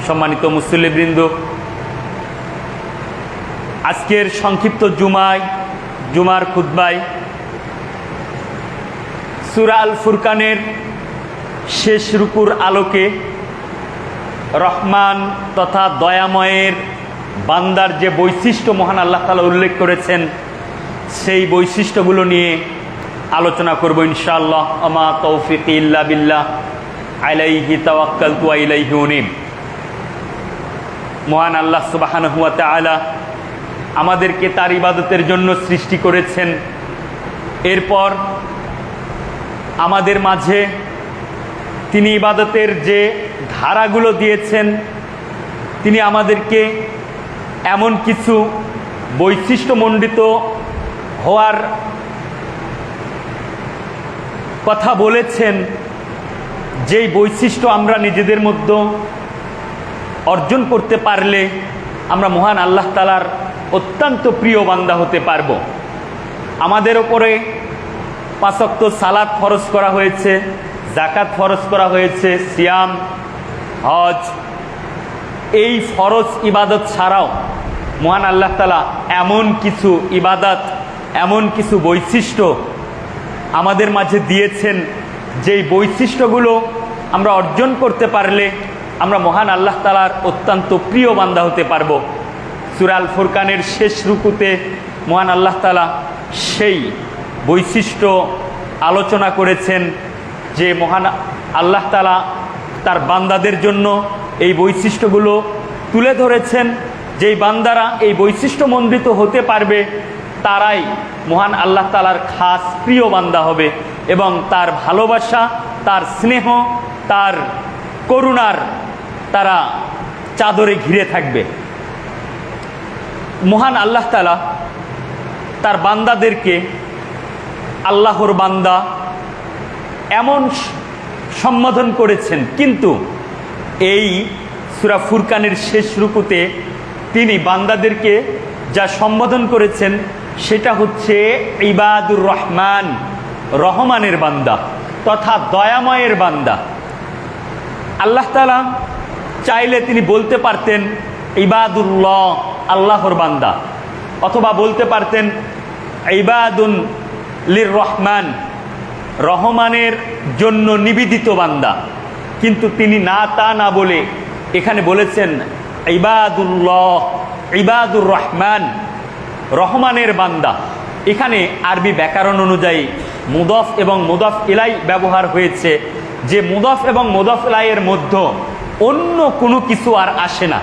সম্মানিত মুসল্লিবৃন্দ, আজকের সংক্ষিপ্ত জুমার খুতবায় সূরা আল ফুরকানের শেষ রুকুর আলোকে রহমান তথা দয়াময়ের বান্দার যে বৈশিষ্ট্য মহান আল্লাহ তাআলা উল্লেখ করেছেন, সেই বৈশিষ্ট্যগুলো নিয়ে আলোচনা করব ইনশাআল্লাহ। আমা তৌফিকি ইল্লা বিল্লাহ, আলাইহি তাওয়াক্কালতু ওয়া ইলাইহি উনীব। মহান আল্লাহ সুবহানাহু ওয়া তাআলা আমাদেরকে তার ইবাদতের জন্য সৃষ্টি করেছেন। এরপর আমাদের মাঝে তিনি ইবাদতের যে ধারাগুলো দিয়েছেন, তিনি আমাদেরকে এমন কিছু বৈশিষ্ট্যমণ্ডিত হওয়ার কথা বলেছেন, যেই বৈশিষ্ট্য আমরা নিজেদের মধ্যে অর্জন করতে পারলে আমরা মহান আল্লাহ তাআলার অত্যন্ত প্রিয় বান্দা হতে পারব। আমাদের ওপরে 5 ওয়াক্ত সালাত ফরজ করা হয়েছে, যাকাত ফরজ করা হয়েছে, সিয়াম, হজ। এই ফরজ ইবাদত ছাড়াও মহান আল্লাহ তাআলা এমন কিছু ইবাদত, এমন কিছু বৈশিষ্ট্য আমাদের মাঝে দিয়েছেন, যেই বৈশিষ্ট্যগুলো আমরা অর্জন করতে পারলে আমরা মহান আল্লাহ তাআলার অত্যন্ত প্রিয় বান্দা হতে পারব। সূরা আল ফুরকানের শেষ রুকুতে মহান আল্লাহ তাআলা সেই বৈশিষ্ট্য আলোচনা করেছেন, যে মহান আল্লাহ তাআলা তার বান্দাদের জন্য এই বৈশিষ্ট্যগুলো তুলে ধরেছেন। যেই বান্দারা এই বৈশিষ্ট্যমণ্ডিত হতে পারবে তারাই মহান আল্লাহ তাআলার খাস প্রিয় বান্দা হবে এবং তার ভালোবাসা, তার স্নেহ, তার করুণার তারা চাদরে ঘিরে থাকবে। মহান আল্লাহ তাআলা তার বান্দাদেরকে আল্লাহর বান্দা এমন সম্বোধন করেছেন, কিন্তু এই সূরা ফুরকানের শেষ রুকুতে তিনি বান্দাদেরকে যা সম্বোধন করেছেন সেটা হচ্ছে ইবাদুর রহমান, রহমানের বান্দা তথা দয়াময়ের বান্দা। আল্লাহ তাআলা চাইলে তিনি বলতে পারতেন ইবাদুল্লাহ, আল্লাহর বান্দা, অথবা বলতে পারতেন ইবাদুন লির রহমান, রহমানের জন্য নিবেদিত বান্দা। কিন্তু তিনি তা না বলে এখানে বলেছেন ইবাদুল্লাহ, ইবাদুর রহমান, রহমানের বান্দা। এখানে আরবি ব্যাকরণ অনুযায়ী মুদফ এবং মুদফ ইলাই ব্যবহার হয়েছে, যে মুদফ এবং মুদফ ইলাইয়ের মধ্যে অন্য কোনো কিছু আর আসে না,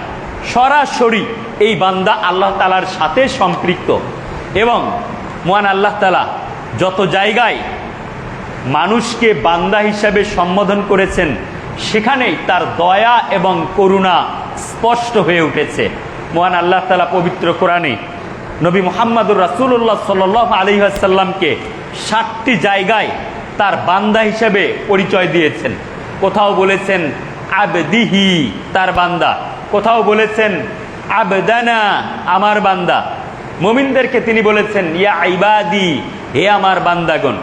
সরাসরি এই বান্দা আল্লাহ তাআলার সাথে সম্পৃক্ত। এবং মহান আল্লাহ তাআলা যত জায়গায় মানুষকে বান্দা হিসাবে সম্বোধন করেছেন, সেখানেই তার দয়া এবং করুণা স্পষ্ট হয়ে উঠেছে। মহান আল্লাহ তাআলা পবিত্র কোরআনে নবী মুহাম্মদুর রাসূলুল্লাহ সাল্লাল্লাহু আলাইহি ওয়াসাল্লামকে 7টি জায়গায় তার বান্দা হিসেবে পরিচয় দিয়েছেন। কোথাও বলেছেন আবদিহি, তার বান্দা, কোথাও বলেছেন আবদানা, আমার বান্দা। মুমিনদেরকে তিনি বলেছেন ইয়া ইবাদি, হে আমার বান্দাগণ।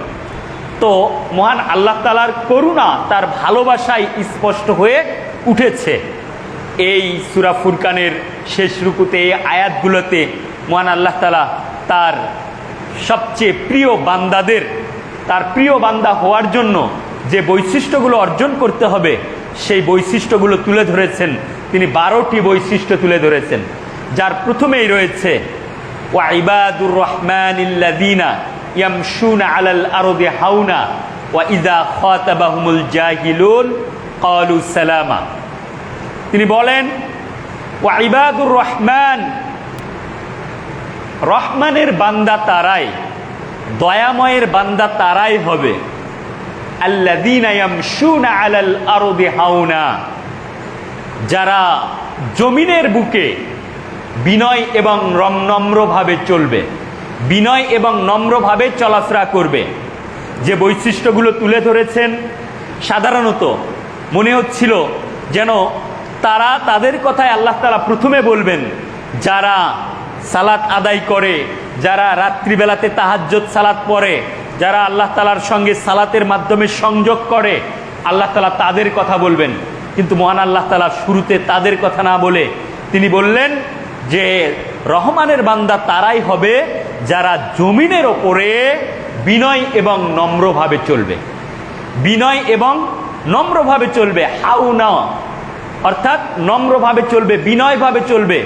তো মহান আল্লাহ তাআলার করুণা, তার ভালোবাসায় স্পষ্ট হয়ে উঠেছে এই সূরা ফুরকানের শেষ রুকুতে। এই আয়াতগুলোতে মহান আল্লাহ তাআলা তার সবচেয়ে প্রিয় বান্দাদের, তার প্রিয় বান্দা হওয়ার জন্য যে বৈশিষ্ট্যগুলো অর্জন করতে হবে সেই বৈশিষ্ট্যগুলো তুলে ধরেছেন। তিনি 12টি বৈশিষ্ট্য তুলে ধরেছেন, যার প্রথমেই রয়েছে ওয়া ইবাদুর রহমানিল্লাযীনা ইয়ামশুনা আলাল আরদি হাওনা ওয়া ইযা খাতাবাহুমুল জাহিলুন ক্বালু সালামা। তিনি বলেন ওয়া ইবাদুর রহমান, রহমানের বান্দা তারাই, দয়াময়ের বান্দা তারাই হবে আল্লাযীনা ইয়ামশুনা আলাল আরদি হাওনা, যারা জমিনের বুকে বিনয় এবং নম্রভাবে চলবে, বিনয় এবং নম্রভাবে চলাফেরা করবে। যে বৈশিষ্ট্যগুলো তুলে ধরেছেন, সাধারণত মনে হচ্ছিল যেন তারা, তাদের কথায় আল্লাহ তাআলা প্রথমে বলবেন যারা সালাত আদায় করে, যারা রাত্রিবেলাতে তাহাজ্জুদ সালাত পড়ে, যারা আল্লাহ তাআলার সঙ্গে সালাতের মাধ্যমে সংযোগ করে, আল্লাহ তাআলা তাদের কথা বলবেন। কিন্তু মহান আল্লাহ তাআলা শুরুতে তাদের কথা না বলে তিনি বললেন যে রহমানের বান্দা তারাই হবে যারা জমিনের ওপরে বিনয় এবং নম্রভাবে চলবে। বিনয় এবং নম্রভাবে চলবে, হাউনা অর্থাৎ নম্রভাবে চলবে, বিনয়ভাবে চলবে।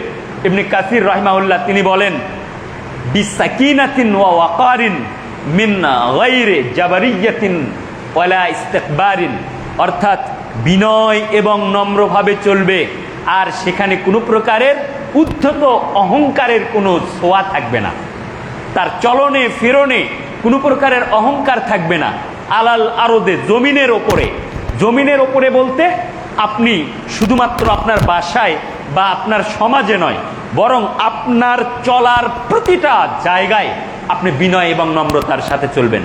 ইবনে কাসির রাহিমাহুল্লাহ তিনি বলেন বিসাকিনাতিন ওয়া ওয়াকারিন মিন গায়রি জাবারিয়াতিন ওয়ালা ইস্তিকবারিন, অর্থাৎ বিনয় এবং নম্রভাবে চলবে, আর সেখানে কোনো প্রকারের উদ্ধত অহংকারের কোনো ছোঁয়া থাকবে না। তার চলনে ফিরনে কোনো প্রকারের অহংকার থাকবে না। আলাল আরদে, জমিনের ওপরে। জমিনের ওপরে বলতে আপনি শুধুমাত্র আপনার বাসায় বা আপনার সমাজে নয়, বরং আপনার চলার প্রতিটা জায়গায় আপনি বিনয় এবং নম্রতার সাথে চলবেন।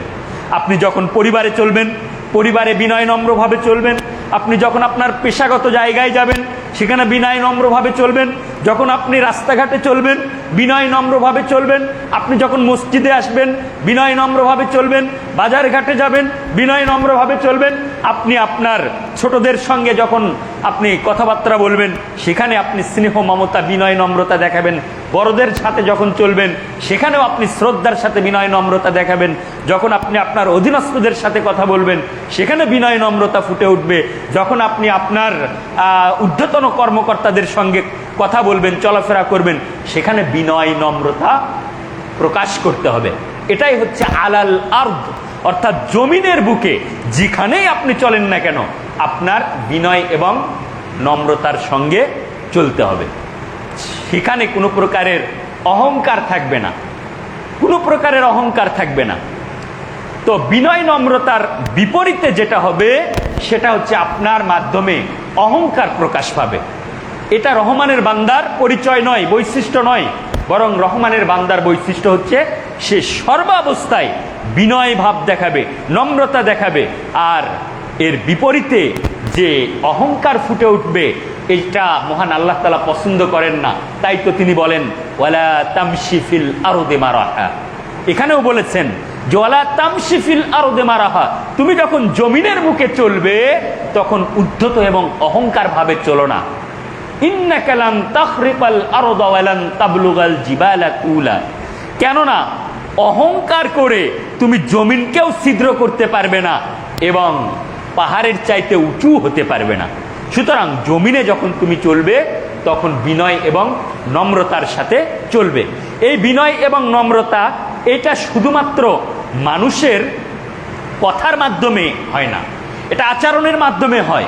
আপনি যখন পরিবারে চলবেন, পরিবারে বিনয় নম্রভাবে চলবেন। আপনি যখন আপনার পেশাগত জায়গায় যাবেন, সেখানে বিনয় নম্রভাবে চলবেন। যখন আপনি রাস্তাঘাটে চলবেন, বিনয় নম্রভাবে চলবেন। আপনি যখন মসজিদে আসবেন, বিনয় নম্রভাবে চলবেন। বাজার ঘাটে যাবেন, বিনয় নম্রভাবে চলবেন। আপনি আপনার ছোটদের সঙ্গে যখন আপনি কথাবার্তা বলবেন, সেখানে আপনি স্নেহ মমতা বিনয় নম্রতা দেখাবেন। বড়দের সাথে যখন চলবেন, সেখানেও আপনি শ্রদ্ধার সাথে বিনয় নম্রতা দেখাবেন। যখন আপনি আপনার অধীনস্থদের সাথে কথা বলবেন, সেখানে বিনয় নম্রতা ফুটে উঠবে। যখন আপনি আপনার ঊর্ধ্বতন কর্মকর্তাদের সঙ্গে কথা বলবেন, চলাফেরা করবেন, সেখানে বিনয় নম্রতা প্রকাশ করতে হবে। এটাই হচ্ছে আলাল আরদ, অর্থাৎ জমিনের বুকে যেখানেই আপনি চলেন না কেন, আপনার বিনয় এবং নম্রতার সঙ্গে চলতে হবে। সেখানে কোনো প্রকারের অহংকার থাকবে না, কোনো প্রকারের অহংকার থাকবে না। তো বিনয় নম্রতার বিপরীতে যেটা হবে, সেটা হচ্ছে আপনার মাধ্যমে অহংকার প্রকাশ পাবে। এটা রহমানের বান্দার পরিচয় নয়, বৈশিষ্ট্য নয়, বরং রহমানের বান্দার বৈশিষ্ট্য হচ্ছে সে সর্বাবস্থায় বিনয় ভাব দেখাবে, নম্রতা দেখাবে। আর এর বিপরীতে যে অহংকার ফুটে উঠবে, এটা মহান আল্লাহ তাআলা পছন্দ করেন না। তাই তো তিনি বলেন ওয়ালা তামশি ফিল আরদি মারাহা। এখানেও বলেছেন যে ওয়ালা তামশি ফিল আরদি মারাহা, তুমি যখন জমিনের মুখে চলবে তখন উদ্ধত এবং অহংকার ভাবে চলো না। ইন্নাকা লান তাখরিকাল আরদা ওয়া লান তাবলুগাল জিবালা তুলা, কেননা অহংকার করে তুমি জমিনকেও ছিদ্র করতে পারবে না এবং পাহাড়ের চাইতে উঁচু হতে পারবে না। সুতরাং জমিনে যখন তুমি চলবে, তখন বিনয় এবং নম্রতার সাথে চলবে। এই বিনয় এবং নম্রতা এটা শুধুমাত্র মানুষের কথার মাধ্যমে হয় না, এটা আচরণের মাধ্যমে হয়,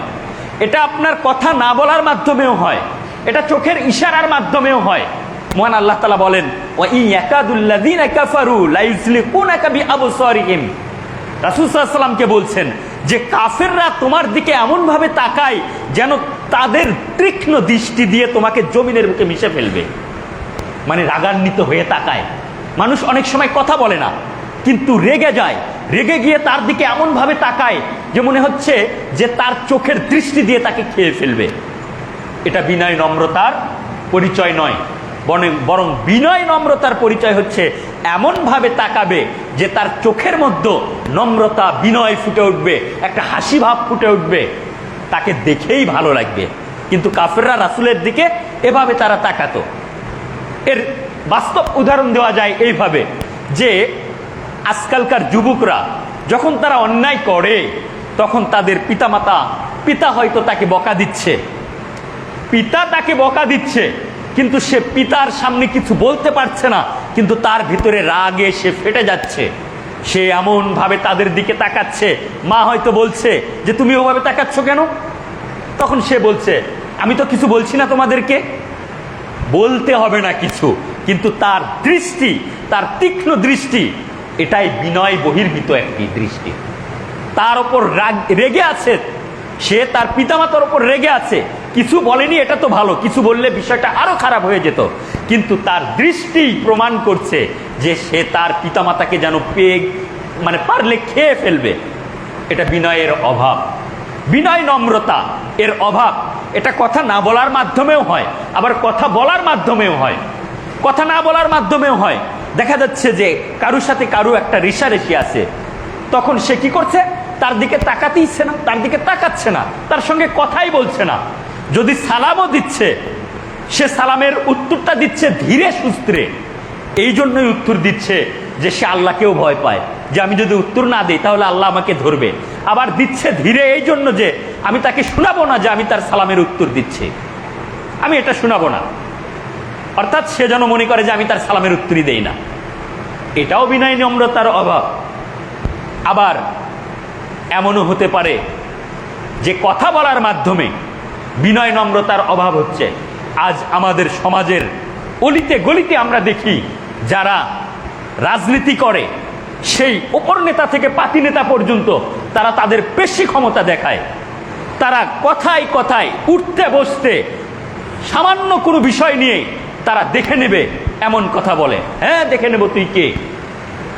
এটা আপনার কথা না বলার মাধ্যমেও হয়, এটা চোখের ইশারার মাধ্যমেও হয়। মহান আল্লাহ তাআলা বলেন ওয়া ইয়াকাদুল্লাযীনা কাফারু লা ইউযলিকুনাকা বিআবসারিহিম। রাসূল সাল্লাল্লাহু আলাইহি ওয়াসাল্লামকে বলছেন যে কাফেররা তোমার দিকে এমন ভাবে তাকায় যেন তাদের তীক্ষ্ণ দৃষ্টি দিয়ে তোমাকে জমিনের বুকে মিশে ফেলবে। মানে রাগান্বিত হয়ে তাকায়। মানুষ অনেক সময় কথা বলে না, কিন্তু রেগে যায়, রেগে গিয়ে তার দিকে এমন ভাবে তাকায় যে মনে হচ্ছে যে তার চোখের দৃষ্টি দিয়ে তাকে খেয়ে ফেলবে। এটা বিনয় নম্রতার পরিচয় নয়, বরং বিনয় নম্রতার পরিচয় হচ্ছে এমন ভাবে তাকাবে যে তার চোখের মধ্যে নম্রতা বিনয় ফুটে উঠবে, একটা হাসি ভাব ফুটে উঠবে, তাকে দেখেই ভালো লাগবে। কিন্তু কাফেররা রাসূলের দিকে এভাবে তারা তাকাতো। এর বাস্তব উদাহরণ দেওয়া যায় এইভাবে যে আজকালকার যুবকরা যখন তারা অন্যায় করে, তখন তাদের পিতা হয়তো তাকে বকা দিচ্ছে, কিন্তু সে পিতার সামনে কিছু বলতে পারছে না, কিন্তু তার ভিতরে রাগে সে ফেটে যাচ্ছে। সে এমন ভাবে তাদের দিকে তাকাচ্ছে, মা হয়তো বলছে যে তুমি ওভাবে তাকাচ্ছ কেন? তখন সে বলছে আমি তো কিছু বলছি না তোমাদেরকে। বলতে হবে না কিছু, কিন্তু তার দৃষ্টি, তার তীক্ষ্ণ দৃষ্টি, এটাই বিনয় বহির্ভূত একটি দৃষ্টি। তার ওপর রেগে আছে, সে তার পিতামাতার ওপর রেগে আছে, কিছু বলেনি, এটা তো ভালো, কিছু বললে বিষয়টা আরো খারাপ হয়ে যেত, কিন্তু তার দৃষ্টি প্রমাণ করছে যে সে তার পিতামাতাকে যেন পারলে খেয়ে ফেলবে। এটা বিনয়ের অভাব, বিনয় নম্রতা এর অভাব। এটা কথা না বলার মাধ্যমেও হয়, আবার কথা বলার মাধ্যমেও হয়, কথা না বলার মাধ্যমেও হয়। দেখা যাচ্ছে যে কারুর সাথে কারু একটা রেষারেষি আছে, তখন সে কি করছে, তার দিকে তাকাতেইছে না, তার দিকে তাকাচ্ছে না, তার সঙ্গে কথাই বলছে না। যদি সালামও দিচ্ছে, সে সালামের উত্তরটা দিচ্ছে ধীরে সুস্থে। এই জন্যই উত্তর দিচ্ছে যে সে আল্লাহকেও ভয় পায়, যে আমি যদি উত্তর না দিই তাহলে আল্লাহ আমাকে ধরবে। আবার দিচ্ছে ধীরে এই জন্য যে আমি তাকে শোনাবো না যে আমি তার সালামের উত্তর দিচ্ছি, আমি এটা শোনাবো না। অর্থাৎ সে যেন মনে করে যে আমি তার সালামের উত্তরই দেই না। এটাও বিনয় নম্রতার অভাব। আবার এমনও হতে পারে যে কথা বলার মাধ্যমে বিনয় নম্রতার অভাব হচ্ছে। আজ আমাদের সমাজের অলিতে গলিতে আমরা দেখি যারা রাজনীতি করে, সেই উপর নেতা থেকে পাতি নেতা পর্যন্ত তারা তাদের পেশি ক্ষমতা দেখায়। তারা কথায় কথায় উঠতে বসতে সামান্য কোনো বিষয় নিয়ে তারা দেখে নেবে এমন কথা বলে, হ্যাঁ দেখে নেব তুই কে।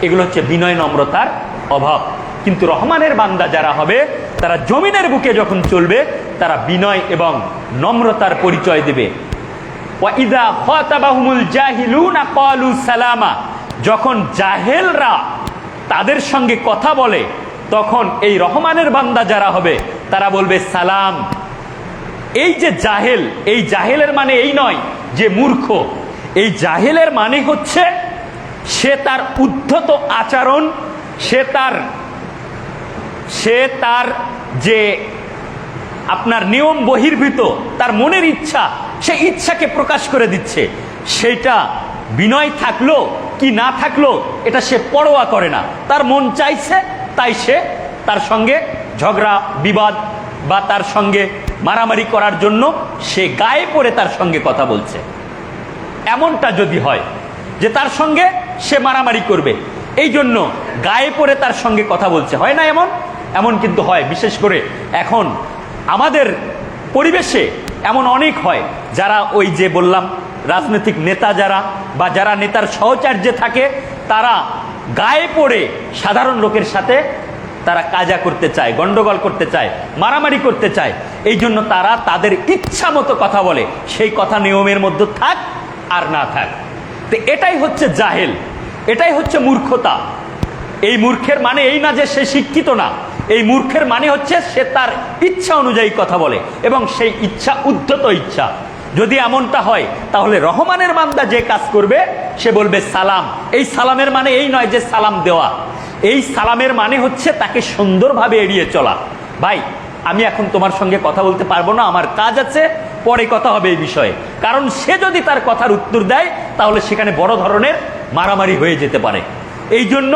এগুলো হচ্ছে বিনয় নম্রতার অভাব। কিন্তু রহমানের বান্দা যারা হবে, তারা জমিনের বুকে যখন চলবে, তারা বিনয় এবং নম্রতার পরিচয় দেবে। ওয়াইদা খাতাবাহুমুল জাহিলুনা ক্বালু সালামা, যখন জাহেলরা তাদের সঙ্গে কথা বলে, তখন এই রহমানের বান্দা যারা হবে তারা বলবে সালাম। এই যে জাহেল, এই জাহেলের মানে এই নয় যে মূর্খ। এই জাহেলের মানে হচ্ছে সে তার উদ্ধত আচরণ, সে তার যে আপনার নিয়ম বহির্ভূত তার মনের ইচ্ছা, সে ইচ্ছাকে প্রকাশ করে দিচ্ছে। সেটা বিনয় থাকলো কি না থাকলো এটা সে পরোয়া করে না। তার মন চাইছে তাই সে তার সঙ্গে ঝগড়া বিবাদ বা তার সঙ্গে মারামারি করার জন্য সে গায়ে পড়ে তার সঙ্গে কথা বলছে। এমনটা যদি হয় যে তার সঙ্গে সে মারামারি করবে, এই জন্য গায়ে পড়ে তার সঙ্গে কথা বলছে, হয় না এমন? এমন কিন্তু হয়। বিশেষ করে এখন আমাদের পরিবেশে এমন অনেক হয়, যারা ওই যে বললাম রাজনৈতিক নেতা যারা বা যারা নেতার সহচার্যে থাকে, তারা গায়ে পড়ে সাধারণ লোকের সাথে তারা কাজা করতে চায়, গন্ডগোল করতে চায়, মারামারি করতে চায়। এই জন্য তারা তাদের ইচ্ছা মতো কথা বলে, সেই কথা নিয়মের মধ্যে থাক আর না থাক। তো এটাই হচ্ছে জাহেল, এটাই হচ্ছে মূর্খতা। এই মূর্খের মানে এই না যে সে শিক্ষিত না, এই মূর্খের মানে হচ্ছে সে তার ইচ্ছা অনুযায়ী কথা বলে এবং সেই ইচ্ছা উদ্ধত ইচ্ছা। যদি এমনটা হয় তাহলে রহমানের বান্দা যে কাজ করবে সে বলবে সালাম। এই সালামের মানে এই নয় যে সালাম দেওয়া, এই সালামের মানে হচ্ছে তাকে সুন্দরভাবে এড়িয়ে চলা। ভাই আমি এখন তোমার সঙ্গে কথা বলতে পারবো না, আমার কাজ আছে, পরে কথা হবে এই বিষয়ে। কারণ সে যদি তার কথার উত্তর দেয় তাহলে সেখানে বড় ধরনের মারামারি হয়ে যেতে পারে। এই জন্য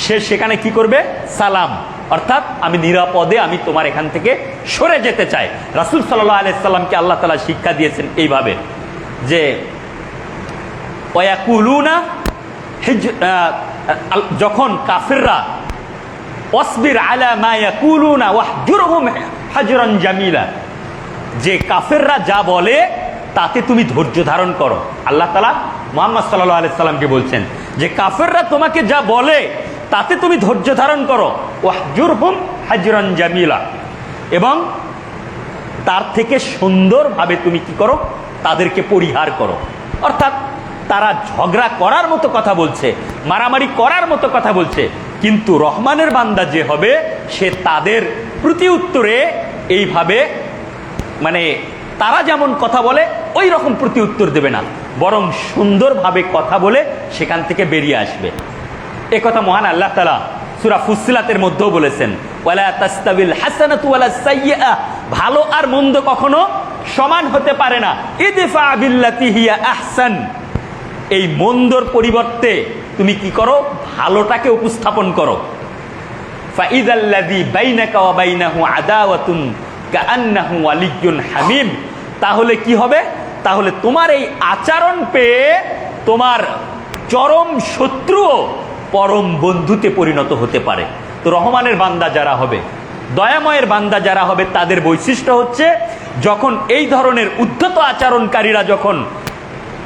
সে সেখানে কি করবে? সালাম, অর্থাৎ আমি নিরাপদে আমি তোমার এখান থেকে সরে যেতে চাই। রাসূল সাল্লাল্লাহু আলাইহি সাল্লামকে আল্লাহ তাআলা শিক্ষা দিয়েছেন এইভাবে যে ওয়ায়াকুলুনা, যখন কাফিররা ওয়াসবির আলা মা ইয়াকুলুনা ওয়াহজুরহুম হাজরান জামিলা, যে কাফিররা যা বলে তাতে তুমি ধৈর্য ধারণ করো। আল্লাহ তাআলা মুহাম্মদ সাল্লাল্লাহু আলাইহি সাল্লামকে বলছেন যে কাফিররা তোমাকে যা বলে তাতে তুমি ধৈর্য ধারণ করো, ওয়াহজুরহুম হাজরান জামিলা, এবং তার থেকে সুন্দরভাবে তুমি কি করো? তাদেরকে পরিহার করো। অর্থাৎ তারা ঝগড়া করার মতো কথা বলছে, মারামারি করার মতো কথা বলছে, কিন্তু রহমানের বান্দা যে হবে সে তাদের প্রতি উত্তরে এইভাবে, মানে তারা যেমন কথা বলে ওই রকম প্রতি উত্তর দেবে না, বরং সুন্দরভাবে কথা বলে সেখান থেকে বেরিয়ে আসবে। এ কথা মহান আল্লাহ তাআলা সূরা ফুসসিলাতের মধ্যেও বলেছেন, ওয়ালা তাস্তাবিল হাসানাতু ওয়ালা সাইয়্যা, ভালো আর মন্দ কখনো সমান হতে পারে না। ইদফা বিল্লাতি হিয়া আহসান, এই মন্দর পরিবর্তে তুমি কি করো? ভালোটাকে উপস্থাপন করো। ফাইযাল্লাযী বাইনাকা ওয়া বাইনাহু আদাওয়াতুন কাআন্নাহু ওয়ালিয়্যুন হামীম, তাহলে কি হবে? তাহলে তোমার এই আচরণ পেয়ে তোমার চরম শত্রুও পরম বন্ধুতে পরিণত হতে পারে। তো রহমানের বান্দা যারা হবে, দয়াময়ের বান্দা যারা হবে, তাদের বৈশিষ্ট্য হচ্ছে যখন এই ধরনের উদ্ধত আচরণকারীরা যখন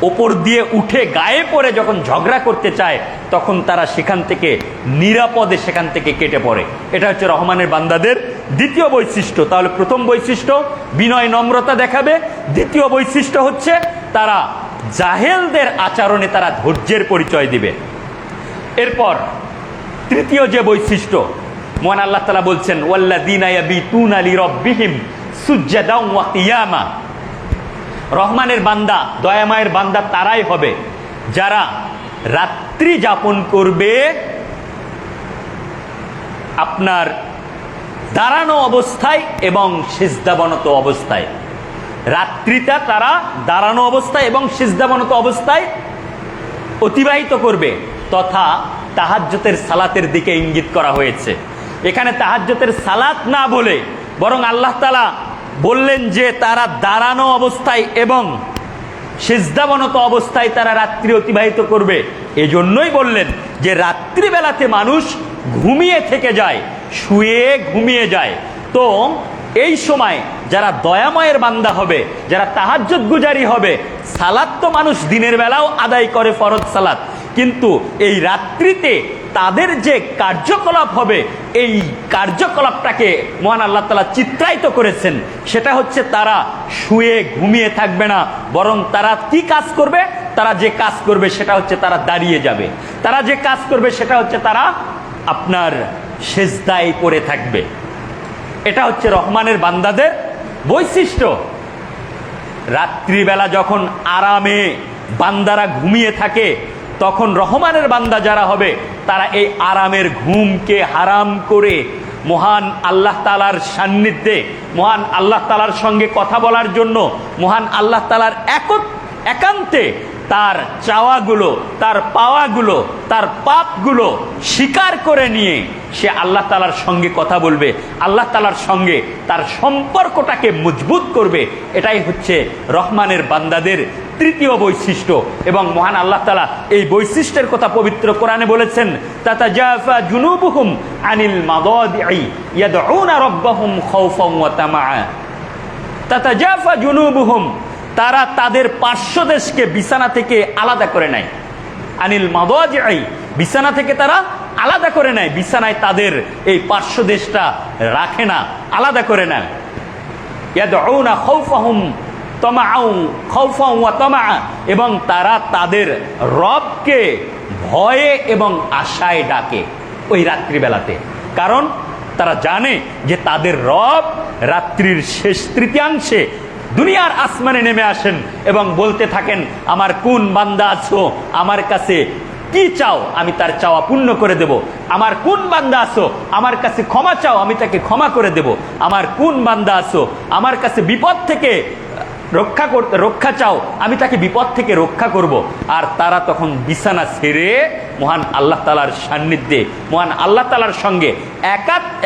ওপর দিয়ে উঠে গায়ে পড়ে যখন ঝগড়া করতে চায়, তখন তারা সেখান থেকে নিরাপদে সেখান থেকে কেটে পড়ে। এটা হচ্ছে রহমানের বান্দাদের দ্বিতীয় বৈশিষ্ট্য। তাহলে প্রথম বৈশিষ্ট্য বিনয় নম্রতা দেখাবে, দ্বিতীয় বৈশিষ্ট্য হচ্ছে তারা জাহেলদের আচরণে তারা ধৈর্যের পরিচয় দিবে। এরপর তৃতীয় যে বৈশিষ্ট্য মহান আল্লাহ তাআলা বলছেন ওয়াল্লাযীনা ইয়াবিতুনা লিরাব্বিহিম সুজদান ওয়া কিয়ামা। রহমানের বান্দা, দয়াময়ের বান্দা তারাই হবে যারা রাত্রি যাপন করবে আপনার দাঁড়ানো অবস্থায় এবং সিজদাবনত অবস্থায়। রাত্রিটা তারা দাঁড়ানো অবস্থায় এবং সিজদাবনত অবস্থায় অতিবাহিত করবে, তথা তাহাজ্জুদের সালাতের দিকে ইঙ্গিত করা হয়েছে। এখানে তাহাজ্জুদের সালাত না বলে বরং আল্লাহ তাআলা বললেন যে তারা দাঁড়ানো অবস্থায় এবং সিজদাবনত অবস্থায় তারা রাত্রি অতিবাহিত করবে। এজন্যই বললেন যে রাত্রিবেলাতে মানুষ ঘুমিয়ে থেকে যায়, শুয়ে ঘুমিয়ে যায়। তো এই সময় যারা দয়াময়ের বান্দা হবে, যারা তাহাজ্জুদ গুজারি হবে, সালাত তো মানুষ দিনের বেলাও আদায় করে ফরজ সালাত, কিন্তু এই রাত্রিতে তাদের যে কার্যকলাপ হবে এই কার্যকলাপটাকে মহান আল্লাহ তাআলা চিত্রায়িত করেছেন। সেটা হচ্ছে তারা শুয়ে ঘুমিয়ে থাকবে না, বরং তারা কি কাজ করবে? তারা যে কাজ করবে সেটা হচ্ছে তারা দাঁড়িয়ে যাবে। তারা যে কাজ করবে সেটা হচ্ছে তারা আপনার সেজদায় পড়ে থাকবে। এটা হচ্ছে রহমানের বান্দাদের বৈশিষ্ট্য। রাত্রিবেলা যখন আরামে বান্দারা ঘুমিয়ে থাকে, তখন রহমানের বান্দা যারা হবে তারা এই আরামের ঘুমকে হারাম করে মহান আল্লাহ তাআলার সান্নিধ্যে, মহান আল্লাহ তাআলার সঙ্গে কথা বলার জন্য, মহান আল্লাহ তাআলার একান্তে তার চাওয়াগুলো, তার পাওয়াগুলো, তার পাপগুলো স্বীকার করে নিয়ে সে আল্লাহ তাআলার সঙ্গে কথা বলবে, আল্লাহ তাআলার সঙ্গে তার সম্পর্কটাকে মজবুত করবে। এটাই হচ্ছে রহমানের বান্দাদের তৃতীয় বৈশিষ্ট্য। এবং মহান আল্লাহ তাআলা এই বৈশিষ্ট্যের কথা পবিত্র কোরআনে বলেছেন, তাতাজাফা জুনুবুহুম আনিল মাদাদি'i ইয়াদউনা রাব্বাহুম খাওফান ওয়া তামাআ। তাতাজাফা জুনুবুহুম, তারা তাদের পার্শ্বদেশকে বিছানা থেকে আলাদা করে নেয়। আনিল মাদাজি'i, বিছানা থেকে তারা আলাদা করে নেয়, বিছানায় তাদের এই পার্শ্বদেশটা রাখে না, আলাদা করে নেয়। ইয়াদউনা খাওফাহুম খাওফান ওয়া তামাআ, এবং তারা তাদের রবকে ভয়ে এবং আশায় ডাকে ওই রাত্রিবেলাতে। কারণ তারা জানে যে তাদের রব রাত্রির শেষ তৃতীয়াংশে দুনিয়ার আসমানে নেমে আসেন এবং বলতে থাকেন, আমার কোন বান্দা আছো, আমার কাছে কি চাও, আমি তার চাওয়া পূর্ণ করে দেব। আমার কোন বান্দা আছো, আমার কাছে ক্ষমা চাও, আমি তাকে ক্ষমা করে দেব। আমার কোন বান্দা আছো, আমার কাছে বিপদ থেকে রক্ষা চাও, আমি তাকে বিপদ থেকে রক্ষা করব। আর তারা তখন বিছানা ছেড়ে মহান আল্লাহ তাআলার সান্নিধ্যে, মহান আল্লাহ তাআলার সঙ্গে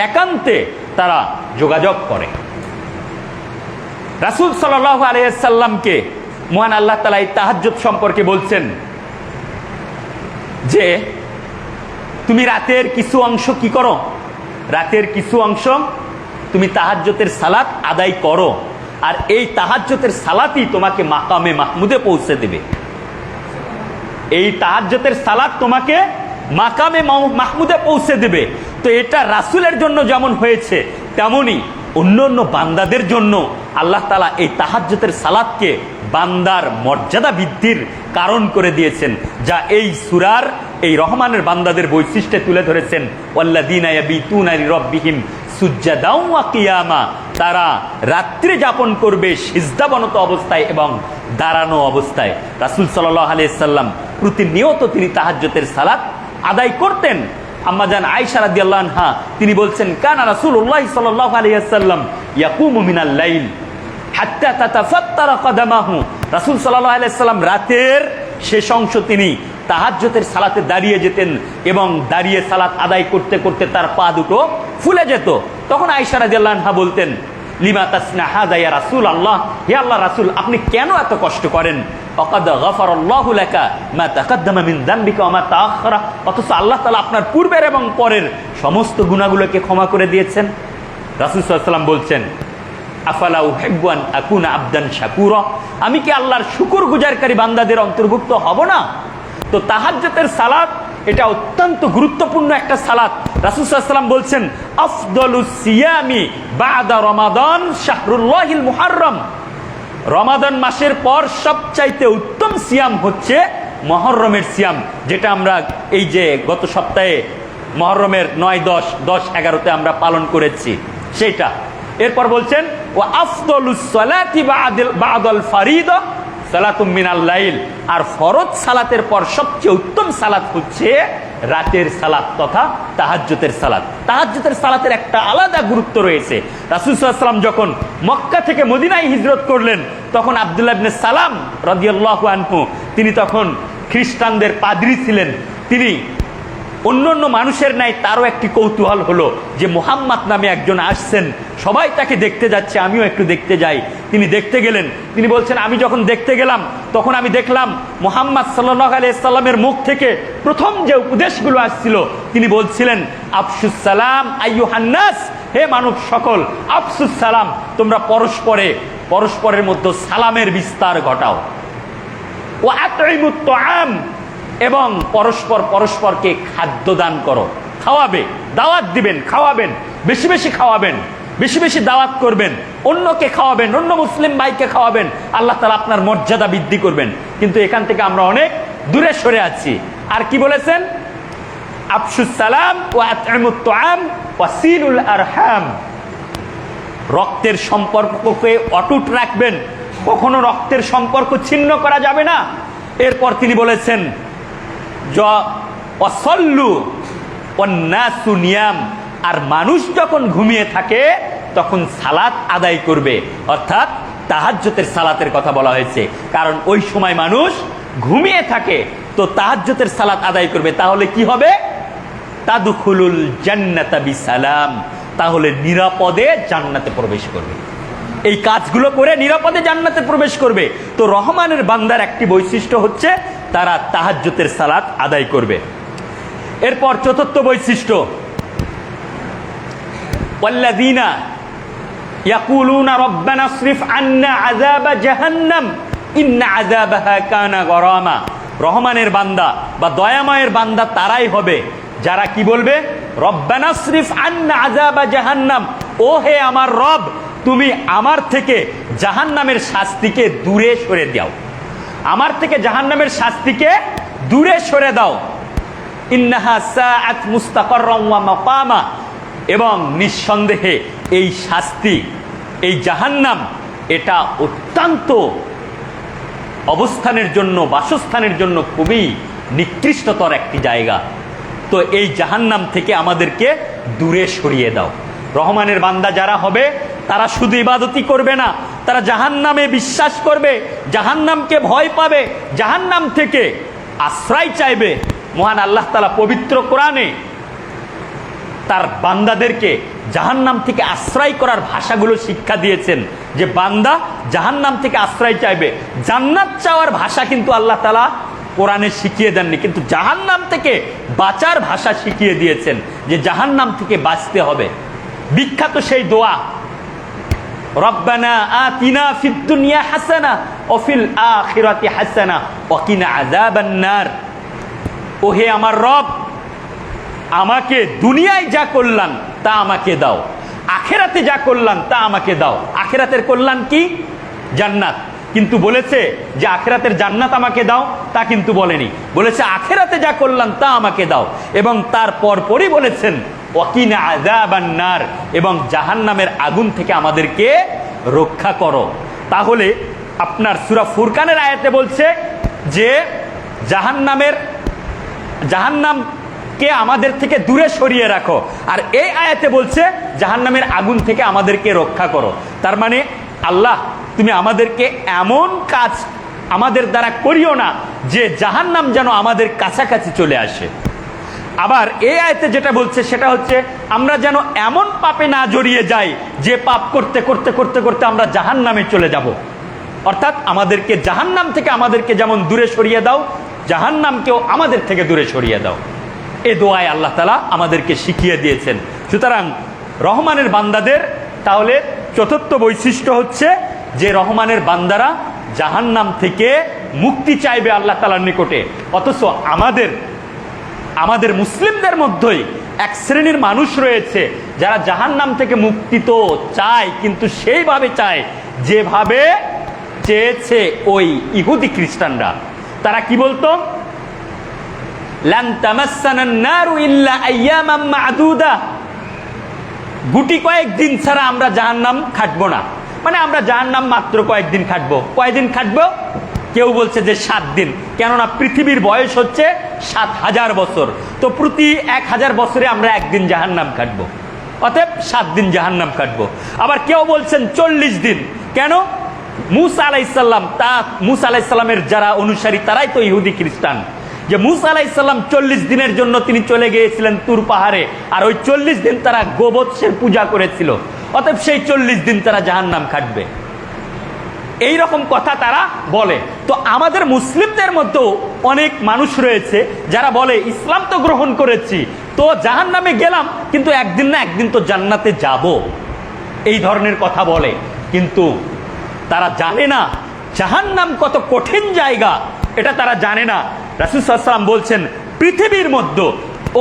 একান্তে তারা যোগাযোগ করে। রাসূল সাল্লাল্লাহু আলাইহি ওয়াসাল্লামকে মহান আল্লাহ তাআলা এই তাহাজ্জুদ সম্পর্কে বলছেন যে তুমি রাতের কিছু অংশ কি করো? রাতের কিছু অংশ তুমি তাহাজ্জুদের সালাত আদায় করো, আর এই তাহাজ্জুদের সালাতই তোমাকে মাকামে মাহমুদে পৌঁছে দেবে। এই তাহাজ্জুদের সালাত তোমাকে মাকামে মাহমুদে পৌঁছে দেবে। তো এটা রাসূলের জন্য যেমন হয়েছে, তেমনি অন্য অন্য বান্দাদের জন্য আল্লাহ তাআলা এই তাহাজ্জুদের সালাতকে বান্দার মর্যাদা বৃদ্ধির কারণ করে দিয়েছেন, যা এই সূরার এই রহমানের বান্দাদের বৈশিষ্ট্যে তুলে ধরেছেন। ওয়াল্লাযীনা ইয়াবিতুনা লিরাব্বিহিম সুজদান ওয়া কিয়ামা, তারা রাত্রি যাপন করবে সিজদাবনত অবস্থায় এবং দাঁড়ানো অবস্থায়। রাসূল সাল্লাল্লাহু আলাইহি সাল্লাম প্রতিনিয়ত তিনি তাহাজ্জুদের সালাত আদায় করতেন। আম্মাজান আয়েশা রাদিয়াল্লাহু আনহা তিনি বলছেন, কানা রাসূলুল্লাহ সাল্লাল্লাহু আলাইহি ওয়াসাল্লাম ইয়াকুমু মিনাল লাইল হাত্তা তাতাফাত্তারা কদামাহু। রাসূল সাল্লাল্লাহু আলাইহি ওয়াসাল্লাম রাতের শেষ অংশ তিনি তাহাজ্জুদের সালাতে দাঁড়িয়ে যেতেন এবং দাঁড়িয়ে সালাত আদায় করতে করতে তার পা দুটো ফুলে যেত। তখন আয়েশা রাদিয়াল্লাহু আনহা বলতেন, লিমা তাসনা হাযা ইয়া রাসূলুল্লাহ, হে আল্লাহর রাসূল আপনি কেন এত কষ্ট করেন? ফাকাদ গাফারাল্লাহু লাকা মা তাকাদ্দামা মিন যামবিকা ওয়া মা তাআখারা, অথচ আল্লাহ তাআলা আপনার পূর্বের এবং পরের সমস্ত গুনাহগুলোকে ক্ষমা করে দিয়েছেন। রাসূল সাল্লাল্লাহু আলাইহি ওয়াসাল্লাম বলছেন, আফালা উহিব্বু আন আকুনা আবদান শাকুরা, আমি কি আল্লাহর শুকরগুজারকারী বান্দাদের অন্তর্ভুক্ত হব না? তো তাহাজ্জুদের সালাত এটা অত্যন্ত গুরুত্বপূর্ণ একটা সালাত। রাসূল সাল্লাল্লাহু আলাইহি ওয়াসাল্লাম বলছেন, আফদালুস সিয়ামি বাদা রমাদান শাহরুল্লাহিল মুহাররম, রমাদান মাসের পর সবচাইতে উত্তম সিয়াম হচ্ছে মুহররমের সিয়াম, যেটা আমরা এই যে গত সপ্তাহে মুহররমের 9, 10, 10, 11-তে আমরা পালন করেছি সেটা। এরপর বলছেন ওয়া আফদলুস সালাতি বা'দাল ফারিদা সালাতুম মিনাল লাইল, আর ফরজ সালাতের পর সবচেয়ে উত্তম সালাত হচ্ছে রাতের সালাত তথা তাহাজ্জুদের সালাত। তাহাজ্জুদের সালাতের একটা আলাদা গুরুত্ব রয়েছে। রাসূল সাল্লাল্লাহু আলাইহি ওয়াসাল্লাম যখন মক্কা থেকে মদিনায় হিজরত করলেন তখন আব্দুল্লাহ ইবনে সালাম রাদিয়াল্লাহু আনহু তিনি তখন খ্রিস্টানদের পাদ্রী ছিলেন। তিনি অন্য মানুষের নাই তারও একটি কৌতূহল হলো যে মুহাম্মদ নামে একজন আসছেন, সবাই তাকে দেখতে যাচ্ছে, আমিও একটু দেখতে যাই। তিনি দেখতে গেলেন। তিনি বলছেন আমি যখন দেখতে গেলাম তখন আমি দেখলাম মুহাম্মদ সাল্লাল্লাহু আলাইহি সাল্লামের মুখ থেকে প্রথম যে উপদেশগুলো আসছিল তিনি বলছিলেন আফসুস সালাম আইয়ুহান নাস, হে মানব সকল, আফসুস সালাম, তোমরা পরস্পরের মধ্যে সালামের বিস্তার ঘটাও। ওয়া আতইমুত তাআম, এবং পরস্পরকে খাদ্য দান করো, খাওয়াবে, দাওয়াত দিবেন, খাওয়াবেন, বেশি বেশি খাওয়াবেন, বেশি বেশি দাওয়াত করবেন, অন্যকে খাওয়াবেন, অন্য মুসলিম ভাইকে খাওয়াবেন, আল্লাহ তাআলা আপনার মর্যাদা বৃদ্ধি করবেন। কিন্তু এখান থেকে আমরা অনেক দূরে সরে আছি। আর কি বলেছেন? আফসুস সালাম ওয়া আতইমুত তাআম ওয়া সিলুল আরহাম, রক্তের সম্পর্ককে অটুট রাখবেন, কখনো রক্তের সম্পর্ক ছিন্ন করা যাবে না। এরপর তিনি বলেছেন আর মানুষ যখন ঘুমিয়ে থাকে তখন সালাত আদায় করবে, অর্থাৎ তাহাজ্জুদের সালাতের কথা বলা হয়েছে, কারণ ওই সময় মানুষ ঘুমিয়ে থাকে। তো তাহাজ্জুদের সালাত আদায় করবে, তাহলে কি হবে? তাদখুলুল জান্নাতা বিসালাম, তাহলে নিরাপদে জান্নাতে প্রবেশ করবে। এই কাজগুলো করে নিরাপদে জান্নাতে প্রবেশ করবে। তো রহমানের বান্দার একটি বৈশিষ্ট্য হচ্ছে তারা তাহাজ্জুদের সালাত আদায় করবে। এরপর চতুর্থ বৈশিষ্ট্য ওয়াল্লাযীনা ইয়াকুলুনা রব্বানা আসরিফ আন্না আযাবা জাহান্নাম ইন্না আযাবাহা কানা গরামা, রহমানের বান্দা বা দয়াময়ের বান্দা তারাই হবে যারা কি বলবে? রব্বানা আসরিফ আন্না আযাবা জাহান্নাম, ও হে আমার রব, তুমি আমার থেকে জাহান্নামের শাস্তিকে দূরে সরে দাও, আমার থেকে জাহান্নামের শাস্তিকে দূরে সরে দাও। ইন্নাহা সাআত মুস্তাকাররাম ওয়া মাকামা, এবং নিঃসন্দেহে এই শাস্তি, এই জাহান্নাম, এটা অত্যন্ত অবস্থানের জন্য, বাসস্থানের জন্য খুবই নিকৃষ্টতর একটি জায়গা। তো এই জাহান্নাম থেকে আমাদেরকে দূরে সরিয়ে দাও। রহমানের বান্দা যারা হবে তারা শুধু ইবাদতই করবে না, তারা জাহান্নামে বিশ্বাস করবে, জাহান্নামকে ভয় পাবে, জাহান্নাম থেকে আশ্রয় চাইবে। মহান আল্লাহ তাআলা পবিত্র কোরআনে তার বান্দাদেরকে জাহান্নাম থেকে আশ্রয় করার ভাষাগুলো শিক্ষা দিয়েছেন, যে বান্দা জাহান্নাম থেকে আশ্রয় চাইবে। জান্নাত চাওয়ার ভাষা কিন্তু আল্লাহ তাআলা কোরআনে শিখিয়ে দেননি, কিন্তু জাহান্নাম থেকে বাঁচার ভাষা শিখিয়ে দিয়েছেন, যে জাহান্নাম থেকে বাঁচতে হবে। বিখ্যাত সেই দোয়া, রব্বানা আতিনা ফিদ দুনিয়া হাসানা ওয়া ফিল আখিরাতি হাসানা ওয়া কিনা আযাবান নার, ও হে আমার রব, আমাকে দুনিয়ায় যা কল্যাণ তা আমাকে দাও, আখিরাতে যা কল্যাণ তা আমাকে দাও। আখিরাতের কল্যাণ কি? জান্নাত। কিন্তু বলেছে যে আখিরাতের জান্নাত আমাকে দাও, তা কিন্তু বলেনি, বলেছে আখিরাতে যা কল্যাণ তা আমাকে দাও। এবং তার পরপরই বলেছেন ওয়াকিনা আযাবান নার, এবং জাহান্নামের আগুন থেকে আমাদেরকে রক্ষা করো। তাহলে আপনার সূরা ফুরকানের আয়াতে বলছে যে জাহান্নামকে আমাদের থেকে দূরে সরিয়ে রাখো, আর এই আয়াতে বলছে জাহান্নামের আগুন থেকে আমাদেরকে রক্ষা করো। তার মানে আল্লাহ, তুমি আমাদেরকে এমন কাজ আমাদের দ্বারা করিও না যে জাহান্নাম যেন আমাদের কাছাকাছি চলে আসে। আবার এই আয়াতে যেটা বলছে সেটা হচ্ছে আমরা যেন এমন পাপে না জড়িয়ে যাই যে পাপ করতে করতে করতে করতে আমরা জাহান্নামে চলে যাব। অর্থাৎ আমাদেরকে জাহান্নাম থেকে আমাদেরকে যেমন দূরে সরিয়ে দাও, জাহান্নামকেও আমাদের থেকে দূরে সরিয়ে দাও। এই দোয়ায় আল্লাহ তাআলা আমাদেরকে শিখিয়ে দিয়েছেন। সুতরাং রহমানের বান্দাদের তাহলে চতুর্থ বৈশিষ্ট্য হচ্ছে যে রহমানের বান্দারা জাহান্নাম থেকে মুক্তি চাইবে আল্লাহ তাআলার নিকটে। অথচ আমাদের মুসলিমদের মধ্যেই এক শ্রেণীর মানুষ রয়েছে যারা জাহান্নাম থেকে মুক্তি তো চায়, কিন্তু সেইভাবে চায় যেভাবে চেয়েছে ওই ইহুদি খ্রিস্টানরা। তারা কি বলতো? লান তামাসসানান নারু ইল্লা আইয়ামাম মা'দুদা, গুটি কয়েকদিন ছাড়া আমরা জাহান্নাম খাটবো না। মানে আমরা জাহান্নাম মাত্র কয়েকদিন খাটবো। কয়দিন খাটবো? কেউ বলছে যে 7 দিন, কেননা পৃথিবীর বয়স হচ্ছে 7,000 বছর, তো প্রতি 1000 বছরে আমরা একদিন জাহান্নাম খাটবো, অতএব 7 দিন জাহান্নাম কাটবো। আবার কেউ বলছেন 40 দিন। কেন? মুসা আলাইহিসসালাম, মুসা আলাইহিসসালামের যারা অনুসারী তারাই তো ইহুদি খ্রিস্টান, যে মুসা আলাইহিসসালাম 40 দিনের জন্য তিনি চলে গিয়েছিলেন তুর পাহাড়ে, আর ওই 40 দিন তারা গোবৎসের পূজা করেছিল, অতএব সেই 40 দিন তারা জাহান্নাম খাটবে। এই রকম কথা তারা বলে। তো আমাদের মুসলিমদের মধ্যেও অনেক মানুষ রয়েছে যারা বলে ইসলাম তো গ্রহণ করেছি, তো জাহান্নামে গেলাম, কিন্তু একদিন না একদিন তো জান্নাতে যাব, এই ধরনের কথা বলে। কিন্তু তারা জানে না জাহান্নাম কত কঠিন জায়গা, এটা তারা জানে না। রাসূল সাল্লাল্লাহু আলাইহি ওয়াসাল্লাম বলছেন পৃথিবীর মধ্যে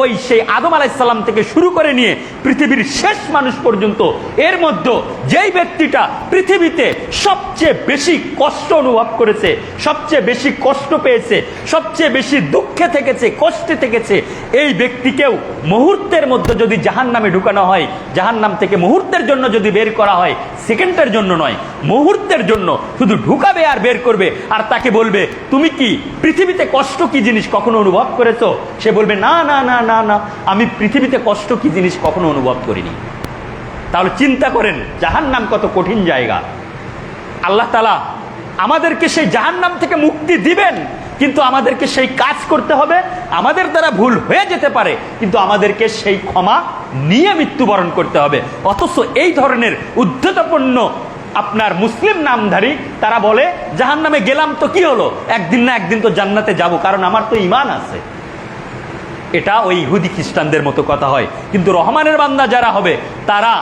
ওই সেই আদম আলাইহিসসালাম থেকে শুরু করে নিয়ে পৃথিবীর শেষ মানুষ পর্যন্ত এর মধ্যে যেই ব্যক্তিটা পৃথিবীতে সবচেয়ে বেশি কষ্ট অনুভব করেছে, সবচেয়ে বেশি কষ্ট পেয়েছে, সবচেয়ে বেশি দুঃখে থেকেছে, কষ্টে থেকেছে, এই ব্যক্তিকেও মুহূর্তের মধ্যে যদি জাহান্নামে ঢুকানো হয়, জাহান্নাম থেকে মুহূর্তের জন্য যদি বের করা হয়, সেকেন্ডের জন্য নয়, মুহূর্তের জন্য শুধু ঢুকাবে আর বের করবে, আর তাকে বলবে তুমি কি পৃথিবীতে কষ্ট কি জিনিস কখনো অনুভব করেছো? সে বলবে না না না না না, আমি পৃথিবীতে কষ্ট কি জিনিস কখনো অনুভব করিনি। তাহলে চিন্তা করেন জাহান্নাম কত কঠিন জায়গা। আল্লাহ তাআলা আমাদেরকে সেই জাহান্নাম থেকে মুক্তি দিবেন, কিন্তু আমাদেরকে সেই কাজ করতে হবে। আমাদের দ্বারা ভুল হয়ে যেতে পারে, কিন্তু আমাদেরকে সেই ক্ষমা নিয়ে মৃত্যুবরণ করতে হবে। অথচ এই ধরনের উদ্ধতপূর্ণ আপনার মুসলিম নামধারী তারা বলে জাহান্নামে গেলাম তো কি হলো, একদিন না একদিন তো জান্নাতে যাব, কারণ আমার তো ঈমান আছে। এটা ওই ইহুদি খ্রিস্টানদের মতো কথা হয়। কিন্তু রহমানের বান্দা যারা হবে তারা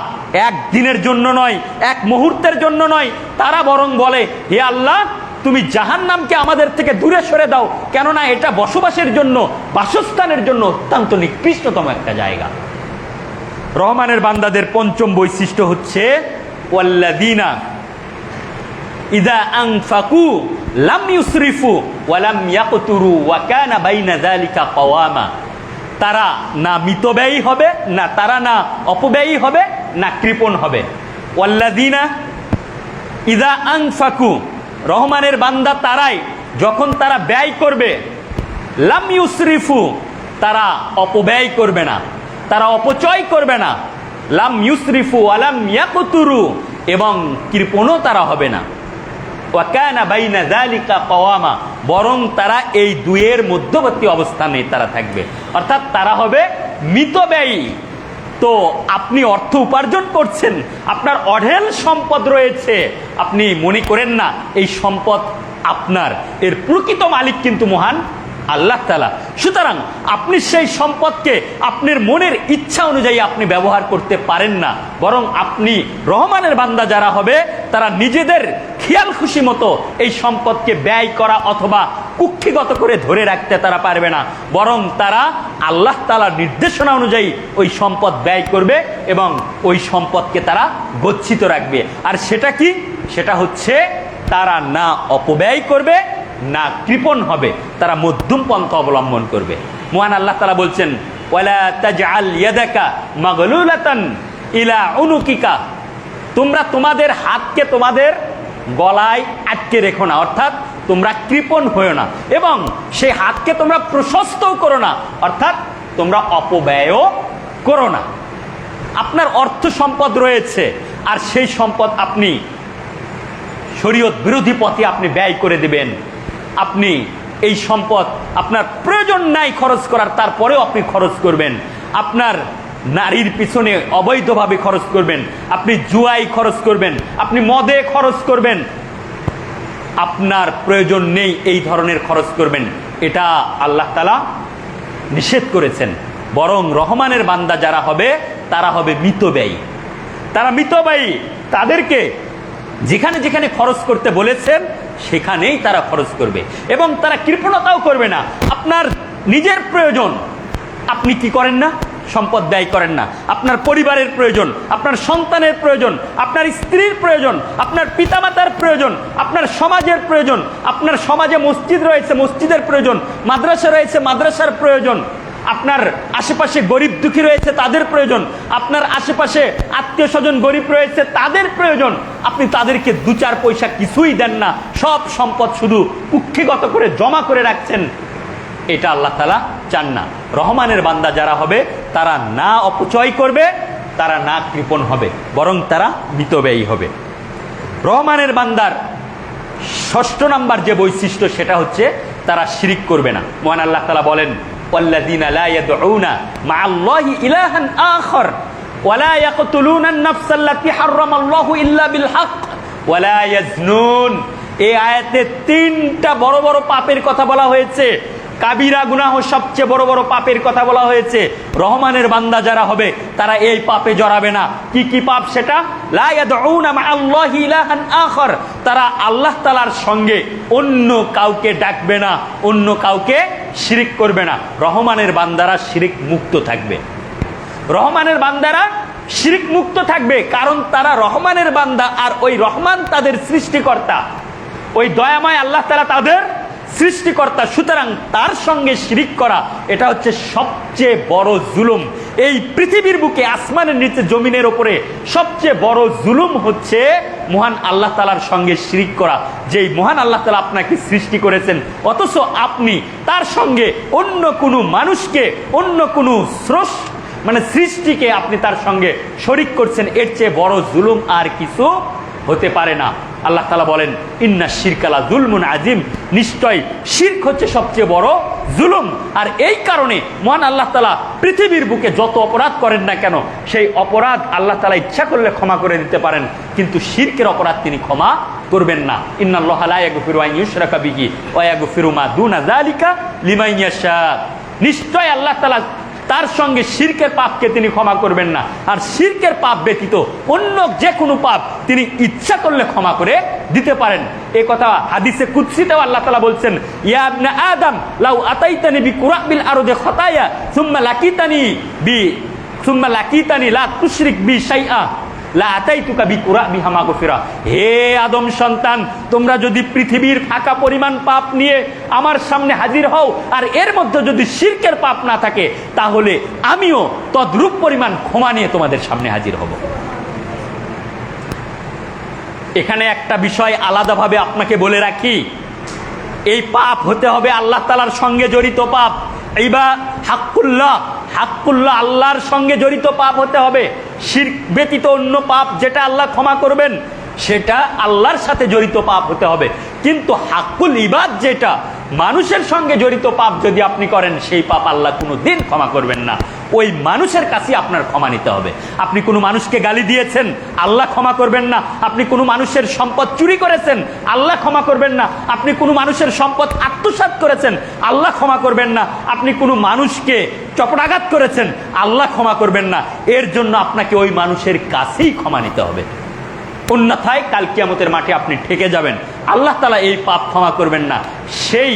একদিনের জন্য নয়, এক মুহূর্তের জন্য নয়, তারা বরং বলে হে আল্লাহ তুমি জাহান্নামকে আমাদের থেকে দূরে সরে দাও, কেননা এটা বসবাসের জন্য, বাসস্থানের জন্য অত্যন্ত নিকৃষ্টতম একটা জায়গা। রহমানের বান্দাদের পঞ্চম বৈশিষ্ট্য হচ্ছে ওয়াল্লাযীনা ইযা আনফাকু লাম ইউসরিফু ওয়া লাম ইয়াকতুরু ওয়া কানা বাইনা যালিকা কাওয়ামা। তারা না মিতব্যয়ী হবে, না তারা না অপব্যয়ী হবে, না কৃপণ হবে। ওয়াল্লাযীনা ইযা আনফাকু, রহমানের বান্দা তারাই যখন তারা ব্যয় করবে, লাম ইউসরিফু, তারা অপব্যয় করবে না, তারা অপচয় করবে না, লাম ইউসরিফু ওয়া লাম ইয়াকতুরু, এবং কৃপণও তারা হবে না, ওয়া কানা বাইনা যালিকা কাওয়ামা, বরং তারা এই দুয়ের মধ্যবর্তী অবস্থানে তারা থাকবে, অর্থাৎ তারা হবে মিতব্যয়ী। তো আপনি অর্থ উপার্জন করছেন, আপনার অঢেল সম্পদ রয়েছে, আপনি মনে করেন না এই সম্পদ আপনার, এর প্রকৃত মালিক কিন্তু মহান আল্লাহ তাআলা। সুতরাং আপনি সেই সম্পদকে আপনার মনের ইচ্ছা অনুযায়ী আপনি ব্যবহার করতে পারেন না, বরং আপনি রহমানের বান্দা যারা হবে তারা নিজেদের খেয়াল খুশি মতো এই সম্পদকে ব্যয় করা অথবা কুক্ষিগত করে ধরে রাখতে তারা পারবে না, বরং তারা আল্লাহ তাআলার নির্দেশনা অনুযায়ী ওই সম্পদ ব্যয় করবে এবং ওই সম্পদকে তারা গচ্ছিত রাখবে। আর সেটা কি? সেটা হচ্ছে তারা না অপব্যয় করবে, না কৃপণ হবে, তারা মধ্যম পন্থা অবলম্বন করবে। মহান আল্লাহ তাআলা বলছেন ওয়ালা তাজআল ইয়াদাকা মাগলুলাতান ইলা উনুকিকা, তোমরা তোমাদের হাতকে তোমাদের গলায় আটকে রেখো না, অর্থাৎ তোমরা কৃপণ হয়ো না, এবং সেই হাতকে তোমরা প্রশস্তও করো না, অর্থাৎ তোমরা অপব্যয়ও করো না। আপনার অর্থ সম্পদ রয়েছে, আর সেই সম্পদ আপনি শরীয়ত বিরোধী পথে আপনি ব্যয় করে দিবেন, আপনি এই সম্পদ আপনার প্রয়োজন নাই খরচ করার, তারপরেও আপনি খরচ করবেন, আপনার নারীর পিছনে অবৈধভাবে খরচ করবেন, আপনি জুয়ায় খরচ করবেন, আপনি মদে খরচ করবেন, আপনার প্রয়োজন নেই এই ধরনের খরচ করবেন, এটা আল্লাহ তাআলা নিষেধ করেছেন। বরং রহমানের বান্দা যারা হবে তারা হবে মিতব্যয়ী, তারা মিতব্যয়ী, তাদেরকে যেখানে যেখানে খরচ করতে বলেছেন সেখানেই তারা খরচ করবে, এবং তারা কৃপণতাও করবে না। আপনার নিজের প্রয়োজন আপনি কি করেন না, সম্পদ ব্যয় করেন না। আপনার পরিবারের প্রয়োজন, আপনার সন্তানের প্রয়োজন, আপনার স্ত্রীর প্রয়োজন, আপনার পিতামাতার প্রয়োজন, আপনার সমাজের প্রয়োজন, আপনার সমাজে মসজিদ রয়েছে, মসজিদের প্রয়োজন, মাদ্রাসা রয়েছে, মাদ্রাসার প্রয়োজন, আপনার আশেপাশে গরিব দুঃখী রয়েছে, তাদের প্রয়োজন, আপনার আশেপাশে আত্মীয় স্বজন গরিব রয়েছে, তাদের প্রয়োজন। আপনি তাদেরকে 2-4 পয়সা কিছুই দেন না, সব সম্পদ শুধু কুক্ষিগত করে জমা করে রাখছেন। এটা আল্লাহ তাআলা চান না। রহমানের বান্দা যারা হবে তারা না অপচয় করবে, তারা না কৃপণ হবে, বরং তারা মিতব্যয়ী হবে। রহমানের বান্দার 6 নাম্বার যে বৈশিষ্ট্য সেটা হচ্ছে তারা শিরিক করবে না। মহান আল্লাহ তাআলা বলেন, والذين لا يدعون مع الله إلها آخر ولا يقتلون النفس التي حرم الله إلا بالحق ولا يزنون। এই আয়াতে 3টা বড় বড় পাপের কথা বলা হয়েছে। কাবিরা গুনাহ সবচেয়ে বড় বড় পাপের কথা বলা হয়েছে। রহমানের বান্দা যারা হবে তারা এই পাপে জড়াবে না। কি কি পাপ সেটা? লা ইয়াদউনা মা আল্লাহি ইলাহান আখর, তারা আল্লাহ তাআলার সঙ্গে অন্য কাউকে ডাকবে না, অন্য কাউকে শিরিক করবে না। রহমানের বান্দারা শিরিক মুক্ত থাকবে। রহমানের বান্দারা শিরিক মুক্ত থাকবে, কারণ তারা রহমানের বান্দা, আর ওই রহমান তাদের সৃষ্টিকর্তা, ওই দয়াময় আল্লাহ তাআলা তাদের সৃষ্টিকর্তা। সুতরাং তার সঙ্গে শিরিক করা এটা হচ্ছে সবচেয়ে বড় জুলুম। এই পৃথিবীর বুকে, আসমানের নিচে, জমিনের উপরে সবচেয়ে বড় জুলুম হচ্ছে মহান আল্লাহ তাআলার সঙ্গে শিরিক করা। যেই মহান আল্লাহ তাআলা আপনাকে সৃষ্টি করেছেন, অথচ আপনি তার সঙ্গে অন্য কোনো মানুষকে, অন্য কোনো সৃষ্টিকে আপনি তার সঙ্গে শরিক করছেন। এর চেয়ে বড় জুলুম আর কিছু হতে পারে না। আল্লাহ তাআলা বলেন, ইন্না শিরকা লা যুলমুন আযীম, নিশ্চয় শিরক হচ্ছে সবচেয়ে বড় জুলুম। আর এই কারণে মহান আল্লাহ তাআলা পৃথিবীর বুকে যত অপরাধ করেন না কেন, সেই অপরাধ আল্লাহ তাআলা ইচ্ছা করলে ক্ষমা করে দিতে পারেন, কিন্তু শিরকের অপরাধ তিনি ক্ষমা করবেন না। ইন্নাল্লাহা লা ইয়াগফিরু আন ইউশরাকা বিহি ওয়া ইয়াগফিরু মা দুনা যালিকা লিমান ইয়াশা। নিশ্চয় আল্লাহ তাআলা তার সঙ্গে শিরকের পাপকে তিনি ক্ষমা করবেন না, আর শিরকের পাপ ব্যতীত অন্য যে কোনো পাপ তিনি ইচ্ছা করলে ক্ষমা করে দিতে পারেন। এই কথা হাদিসে কুদসিতেও আল্লাহ তাআলা বলছেন, ইয়া ইবনে আদম লাউ আতাইতানি বিকুরাবিল আরদি খাতায়া সুম্মা লাকিতানি লা তুশরিক বি শাইআ লা আতাইতুকা বিকুরাবিহা মাগফিরা। হে আদম সন্তান, তোমরা যদি পৃথিবীর ফাঁকা পরিমাণ পাপ নিয়ে আমার সামনে হাজির হও, আর এর মধ্যে যদি শিরকের পাপ না থাকে, তাহলে আমিও তদ্রূপ পরিমাণ ক্ষমা নিয়ে তোমাদের সামনে হাজির হব। এখানে একটা বিষয় আলাদাভাবে আপনাকে বলে রাখি, এই পাপ হতে হবে আল্লাহ তাআলার সঙ্গে জড়িত পাপ। এইবা হাক্কুল্লাহ, আল্লাহর সঙ্গে জড়িত পাপ হতে হবে। শিরক ব্যতীত অন্য পাপ যেটা আল্লাহ ক্ষমা করবেন, সেটা আল্লাহর সাথে জড়িত পাপ হতে হবে। কিন্তু হাক্কুল ইবাদ, যেটা মানুষের সঙ্গে জড়িত পাপ যদি আপনি করেন, সেই পাপ আল্লাহ কোনো দিন ক্ষমা করবেন না। ওই মানুষের কাছে আপনার ক্ষমা নিতে হবে। আপনি কোনো মানুষকে গালি দিয়েছেন, আল্লাহ ক্ষমা করবেন না। আপনি কোনো মানুষের সম্পদ চুরি করেছেন, আল্লাহ ক্ষমা করবেন না। আপনি কোনো মানুষের সম্পদ আত্মসাৎ করেছেন, আল্লাহ ক্ষমা করবেন না। আপনি কোনো মানুষকে চপটাঘাত করেছেন, আল্লাহ ক্ষমা করবেন না। এর জন্য আপনাকে ওই মানুষের কাছেই ক্ষমা নিতে হবে, অন্যথায় কাল কিয়ামতের মাঠে আপনি ঠেকে যাবেন। আল্লাহ তাআলা এই পাপ ক্ষমা করবেন না, সেই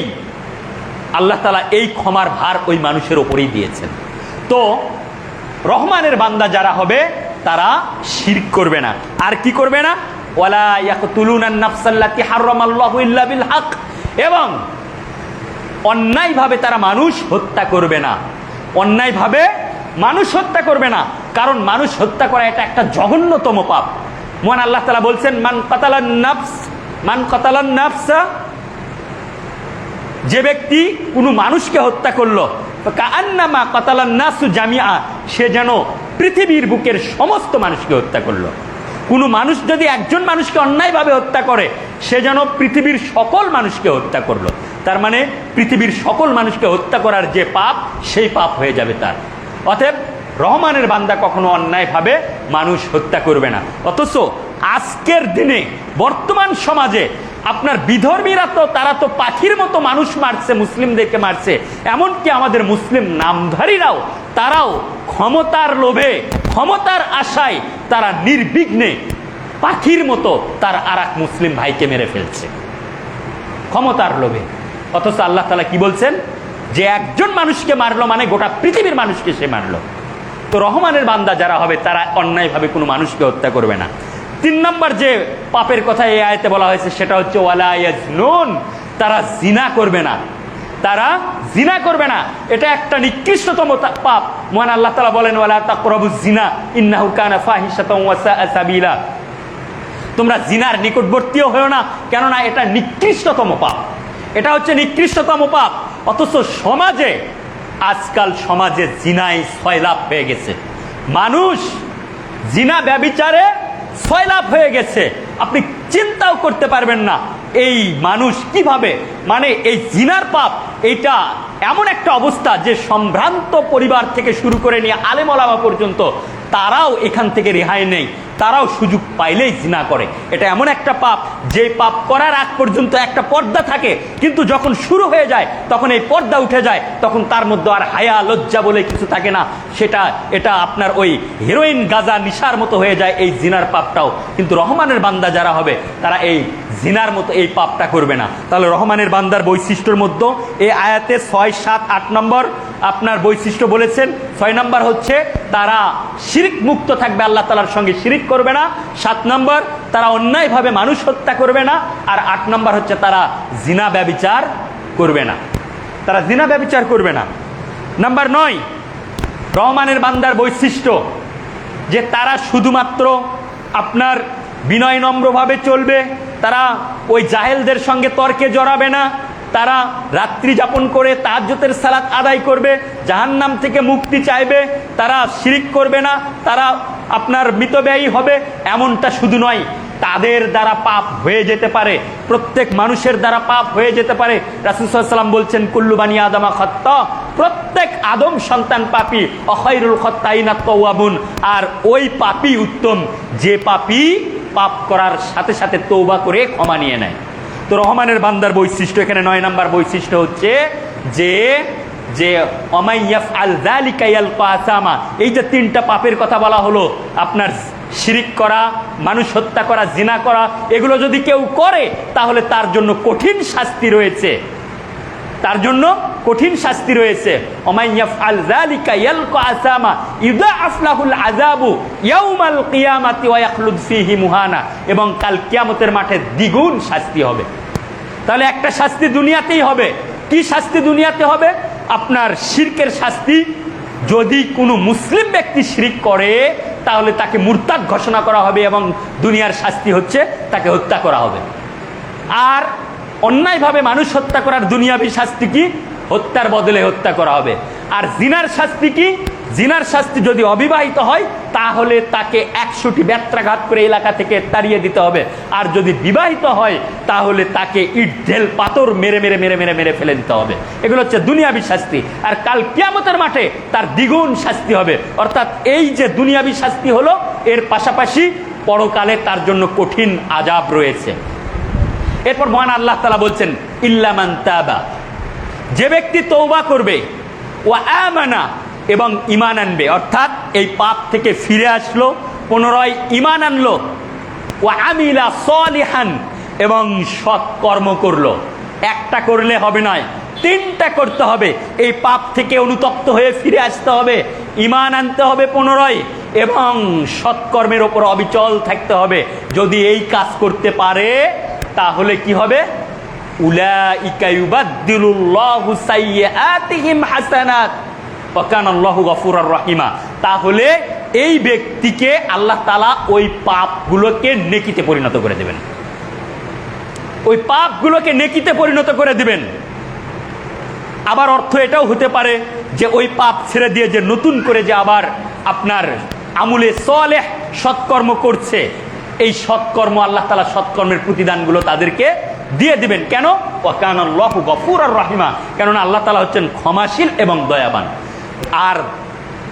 আল্লাহ তাআলা এই ক্ষমার ভার ওই মানুষের ওপরেই দিয়েছেন। তো রহমানের বান্দা যারা হবে তারা শিরক করবে না। আর কি করবে না? ওয়ালা ইয়াকতুলুনান নাফসাল্লাতী হারামাল্লাহু ইল্লা বিল হক, এবং অন্যায়ভাবে তারা মানুষ হত্যা করবে না। অন্যায়ভাবে মানুষ হত্যা করবে না, কারণ মানুষ হত্যা করা এটা একটা জঘন্যতম পাপ। মহান আল্লাহ তাআলা বলছেন, মান কাতালান নাফসা, যে ব্যক্তি কোনো মানুষকে হত্যা করলো, কাআন্নামা কাতালান নাসু জামিআ, সে যেন পৃথিবীর বুকের সমস্ত মানুষকে হত্যা করলো। কোনো মানুষ যদি একজন মানুষকে অন্যায়ভাবে হত্যা করে, সে যেন পৃথিবীর সকল মানুষকে হত্যা করলো। তার মানে পৃথিবীর সকল মানুষকে হত্যা করার যে পাপ, সেই পাপ হয়ে যাবে তার। অতএব রহমানের বান্দা কখনো অন্যায়ভাবে মানুষ হত্যা করবে না। অথচ আজকের দিনে বর্তমান সমাজে আপনার বিধর্মীরা তো, তারা তো পাখির মতো মানুষ মারছে, মুসলিমদেরকে মারছে। এমনকি আমাদের মুসলিম নামধারীরাও, তারাও ক্ষমতার লোভে, ক্ষমতার আশায় তারা নির্বিঘ্নে পাখির মতো তার আরেক মুসলিম ভাইকে মেরে ফেলছে, ক্ষমতার লোভে। অথচ আল্লাহ তাআলা কি বলছেন? যে একজন মানুষকে মারলো মানে গোটা পৃথিবীর মানুষকে সে মারলো। তো রহমানের বান্দা যারা হবে তারা অন্যায়ভাবে কোনো মানুষকে হত্যা করবে না। 3 নম্বর যে পাপের কথা এই আয়াতে বলা হয়েছে সেটা হচ্ছে ওয়ালা ইয়াজনুন, তারা জিনা করবে না, তারা জিনা করবে না। এটা একটা নিকৃষ্টতম পাপ। মহান আল্লাহ তাআলা বলেন ওয়ালা তাকরাবুজ জিনা ইন্নাহু কানা ফাহিশাতাও ওয়া সাআ সাবিলা, তোমরা জিনার নিকটবর্তীও হও না, কেননা এটা নিকৃষ্টতম পাপ, এটা হচ্ছে নিকৃষ্টতম পাপ। অথচ সমাজে আজকাল সমাজে জিনায় সয়লাভ হয়ে গেছে, মানুষ জিনা ব্যভিচারে সয়লাভ হয়ে গেছে। আপনি চিন্তাও করতে পারবেন না এই মানুষ কিভাবে, মানে এই জিনার পাপ এইটা এমন একটা অবস্থা যে সম্ভ্রান্ত পরিবার থেকে শুরু করে নিয়ে আলেম ওলামা পর্যন্ত তারাও এখান থেকে রেহাই নেই, তারাও সুযোগ পাইলেই জিনা করে। এটা এমন একটা পাপ যে পাপ করার আগ পর্যন্ত একটা পর্দা থাকে, কিন্তু যখন শুরু হয়ে যায় তখন এই পর্দা উঠে যায়, তখন তার মধ্যে আর হায়া লজ্জা বলে কিছু থাকে না। এটা আপনার ওই হেরোইন গাঁজা নিশার মতো হয়ে যায় এই জিনার পাপটাও। কিন্তু রহমানের বান্দা যারা হবে তারা এই জিনার মতো এই পাপটা করবে না। তাহলে রহমানের বান্দার বৈশিষ্ট্যের মধ্যে এই আয়াতে 6, 7, 8 নম্বর আপনার বৈশিষ্ট্য বলেছেন। 6 নম্বর হচ্ছে তারা শিরিক মুক্ত থাকবে, আল্লাহ তাআলার সঙ্গে শিরিক করবে না। 7 নম্বর তারা অন্যায়ভাবে মানুষ হত্যা করবে না। আর 8 নম্বর হচ্ছে তারা জিনা ব্যভিচার করবে না, তারা জিনা ব্যভিচার করবে না। নাম্বার 9 রহমানের বান্দার বৈশিষ্ট্য যে তারা শুধুমাত্র আপনার বিনয় নম্রভাবে চলবে, তারা ওই জাহেলদের সঙ্গে তর্কে জড়াবে না, তারা রাত্রি যাপন করে তাহাজ্জুদের সালাত আদায় করবে, জাহান্নাম থেকে মুক্তি চাইবে, তারা শিরিক করবে না, তারা আপনার মিতব্যয়ী হবে। এমনটা শুধু নয়, তাদের দ্বারা পাপ হয়ে যেতে পারে, প্রত্যেক মানুষের দ্বারা পাপ হয়ে যেতে পারে। রাসূল সাল্লাল্লাহু আলাইহি ওয়াসাল্লাম বলছেন কুল্লু বানি আদমা খাত্তা, প্রত্যেক আদম সন্তান পাপী, অখায়রুল খাত্তাইনাত তাওয়াবুন, আর ওই পাপী উত্তম যে পাপী পাপ করার সাথে সাথে তওবা করে ক্ষমা নিয়ে নেয়। তো রহমানের বান্দার বৈশিষ্ট্য এখানে 9 নম্বর বৈশিষ্ট্য হচ্ছে যে ওমাইয়াফ আল যালিকা ইয়ালকা আসামা। এই যে 3টা পাপের কথা বলা হলো, আপনার শিরিক করা, মানুষ হত্যা করা, জিনা করা, এগুলো যদি কেউ করে তাহলে তার জন্য কঠিন শাস্তি রয়েছে, তার জন্য কঠিন শাস্তি রয়েছে। ওমাইয়াফ আল যালিকা ইয়ালকা আসামা ইউদাআফ লাহুল আযাবু ইয়াউমাল কিয়ামাতি ওয়া ইয়াখলুদ ফীহি মুহানা, এবং কাল কিয়ামতের মাঠে দ্বিগুণ শাস্তি হবে। তাহলে একটা শাস্তি দুনিয়াতেই হবে। কি শাস্তি দুনিয়াতে হবে? আপনার শিরকের শাস্তি। যদি কোনো মুসলিম ব্যক্তি শিরক করে তাহলে তাকে মুরতাদ ঘোষণা করা হবে এবং দুনিয়ার শাস্তি হচ্ছে তাকে হত্যা করা হবে। আর অন্যায়ভাবে মানুষ হত্যা করার দুনিয়াবী শাস্তি কি? হত্যার বদলে হত্যা করা হবে। আর জিনার শাস্তি কি? জিনার শাস্তি যদি অবিবাহিত হয় তাহলে তাকে 100টি ব্যত্রাঘাত করে এলাকা থেকে তাড়িয়ে দিতে হবে। আর যদি বিবাহিত হয় তাহলে তাকে ইট ঢেল পাথর মেরে মেরে মেরে মেরে মেরে ফেলে দিতে হবে। এগুলো হচ্ছে দুনিয়াবী শাস্তি। আর কাল কিয়ামতের মাঠে তার দ্বিগুণ শাস্তি হবে। অর্থাৎ এই যে দুনিয়াবী শাস্তি হলো, এর পাশাপাশি পরকালে তার জন্য কঠিন আযাব রয়েছে। এরপর মহান আল্লাহ তাআলা বলছেন ইল্লা মান তাবা, যে ব্যক্তি তওবা করবে, ওয়া আমানা, এবং ঈমান আনবে, অর্থাৎ এই পাপ থেকে ফিরে আসলো, পুনরায় ঈমান আনলো, ওয়া আমিলা সলিহান, এবং সৎ কর্ম করলো। একটা করলে হবে নয়, 3টা করতে হবে। এই পাপ থেকে অনুতপ্ত হয়ে ফিরে আসতে হবে, ঈমান আনতে হবে পুনরায়, এবং সৎকর্মের ওপর অবিচল থাকতে হবে। যদি এই কাজ করতে পারে তাহলে কি হবে? উলাইকা ইউবাদদিলুল্লাহু সাইয়্যাতিহিম হাসানাত ওয়া কানাল্লাহু গফুরুর রহিমা। তাহলে এই ব্যক্তিকে আল্লাহ তাআলা ওই পাপগুলোকে নেকিতে পরিণত করে দেবেন, ওই পাপগুলোকে নেকিতে পরিণত করে দিবেন। আবার অর্থ এটাও হতে পারে যে ওই পাপ ছেড়ে দিয়ে যে নতুন করে যে আবার আপনার আমলে সালেহ সৎকর্ম করছে, এই সৎকর্ম আল্লাহ তাআলা সৎকর্মের প্রতিদানগুলো তাদেরকে দিয়ে দিবেন। কেন? ওয়া কানাল্লাহু গফুরুর রহিমা, কেননা আল্লাহ তাআলা হচ্ছেন ক্ষমাশীল এবং দয়াবান। আর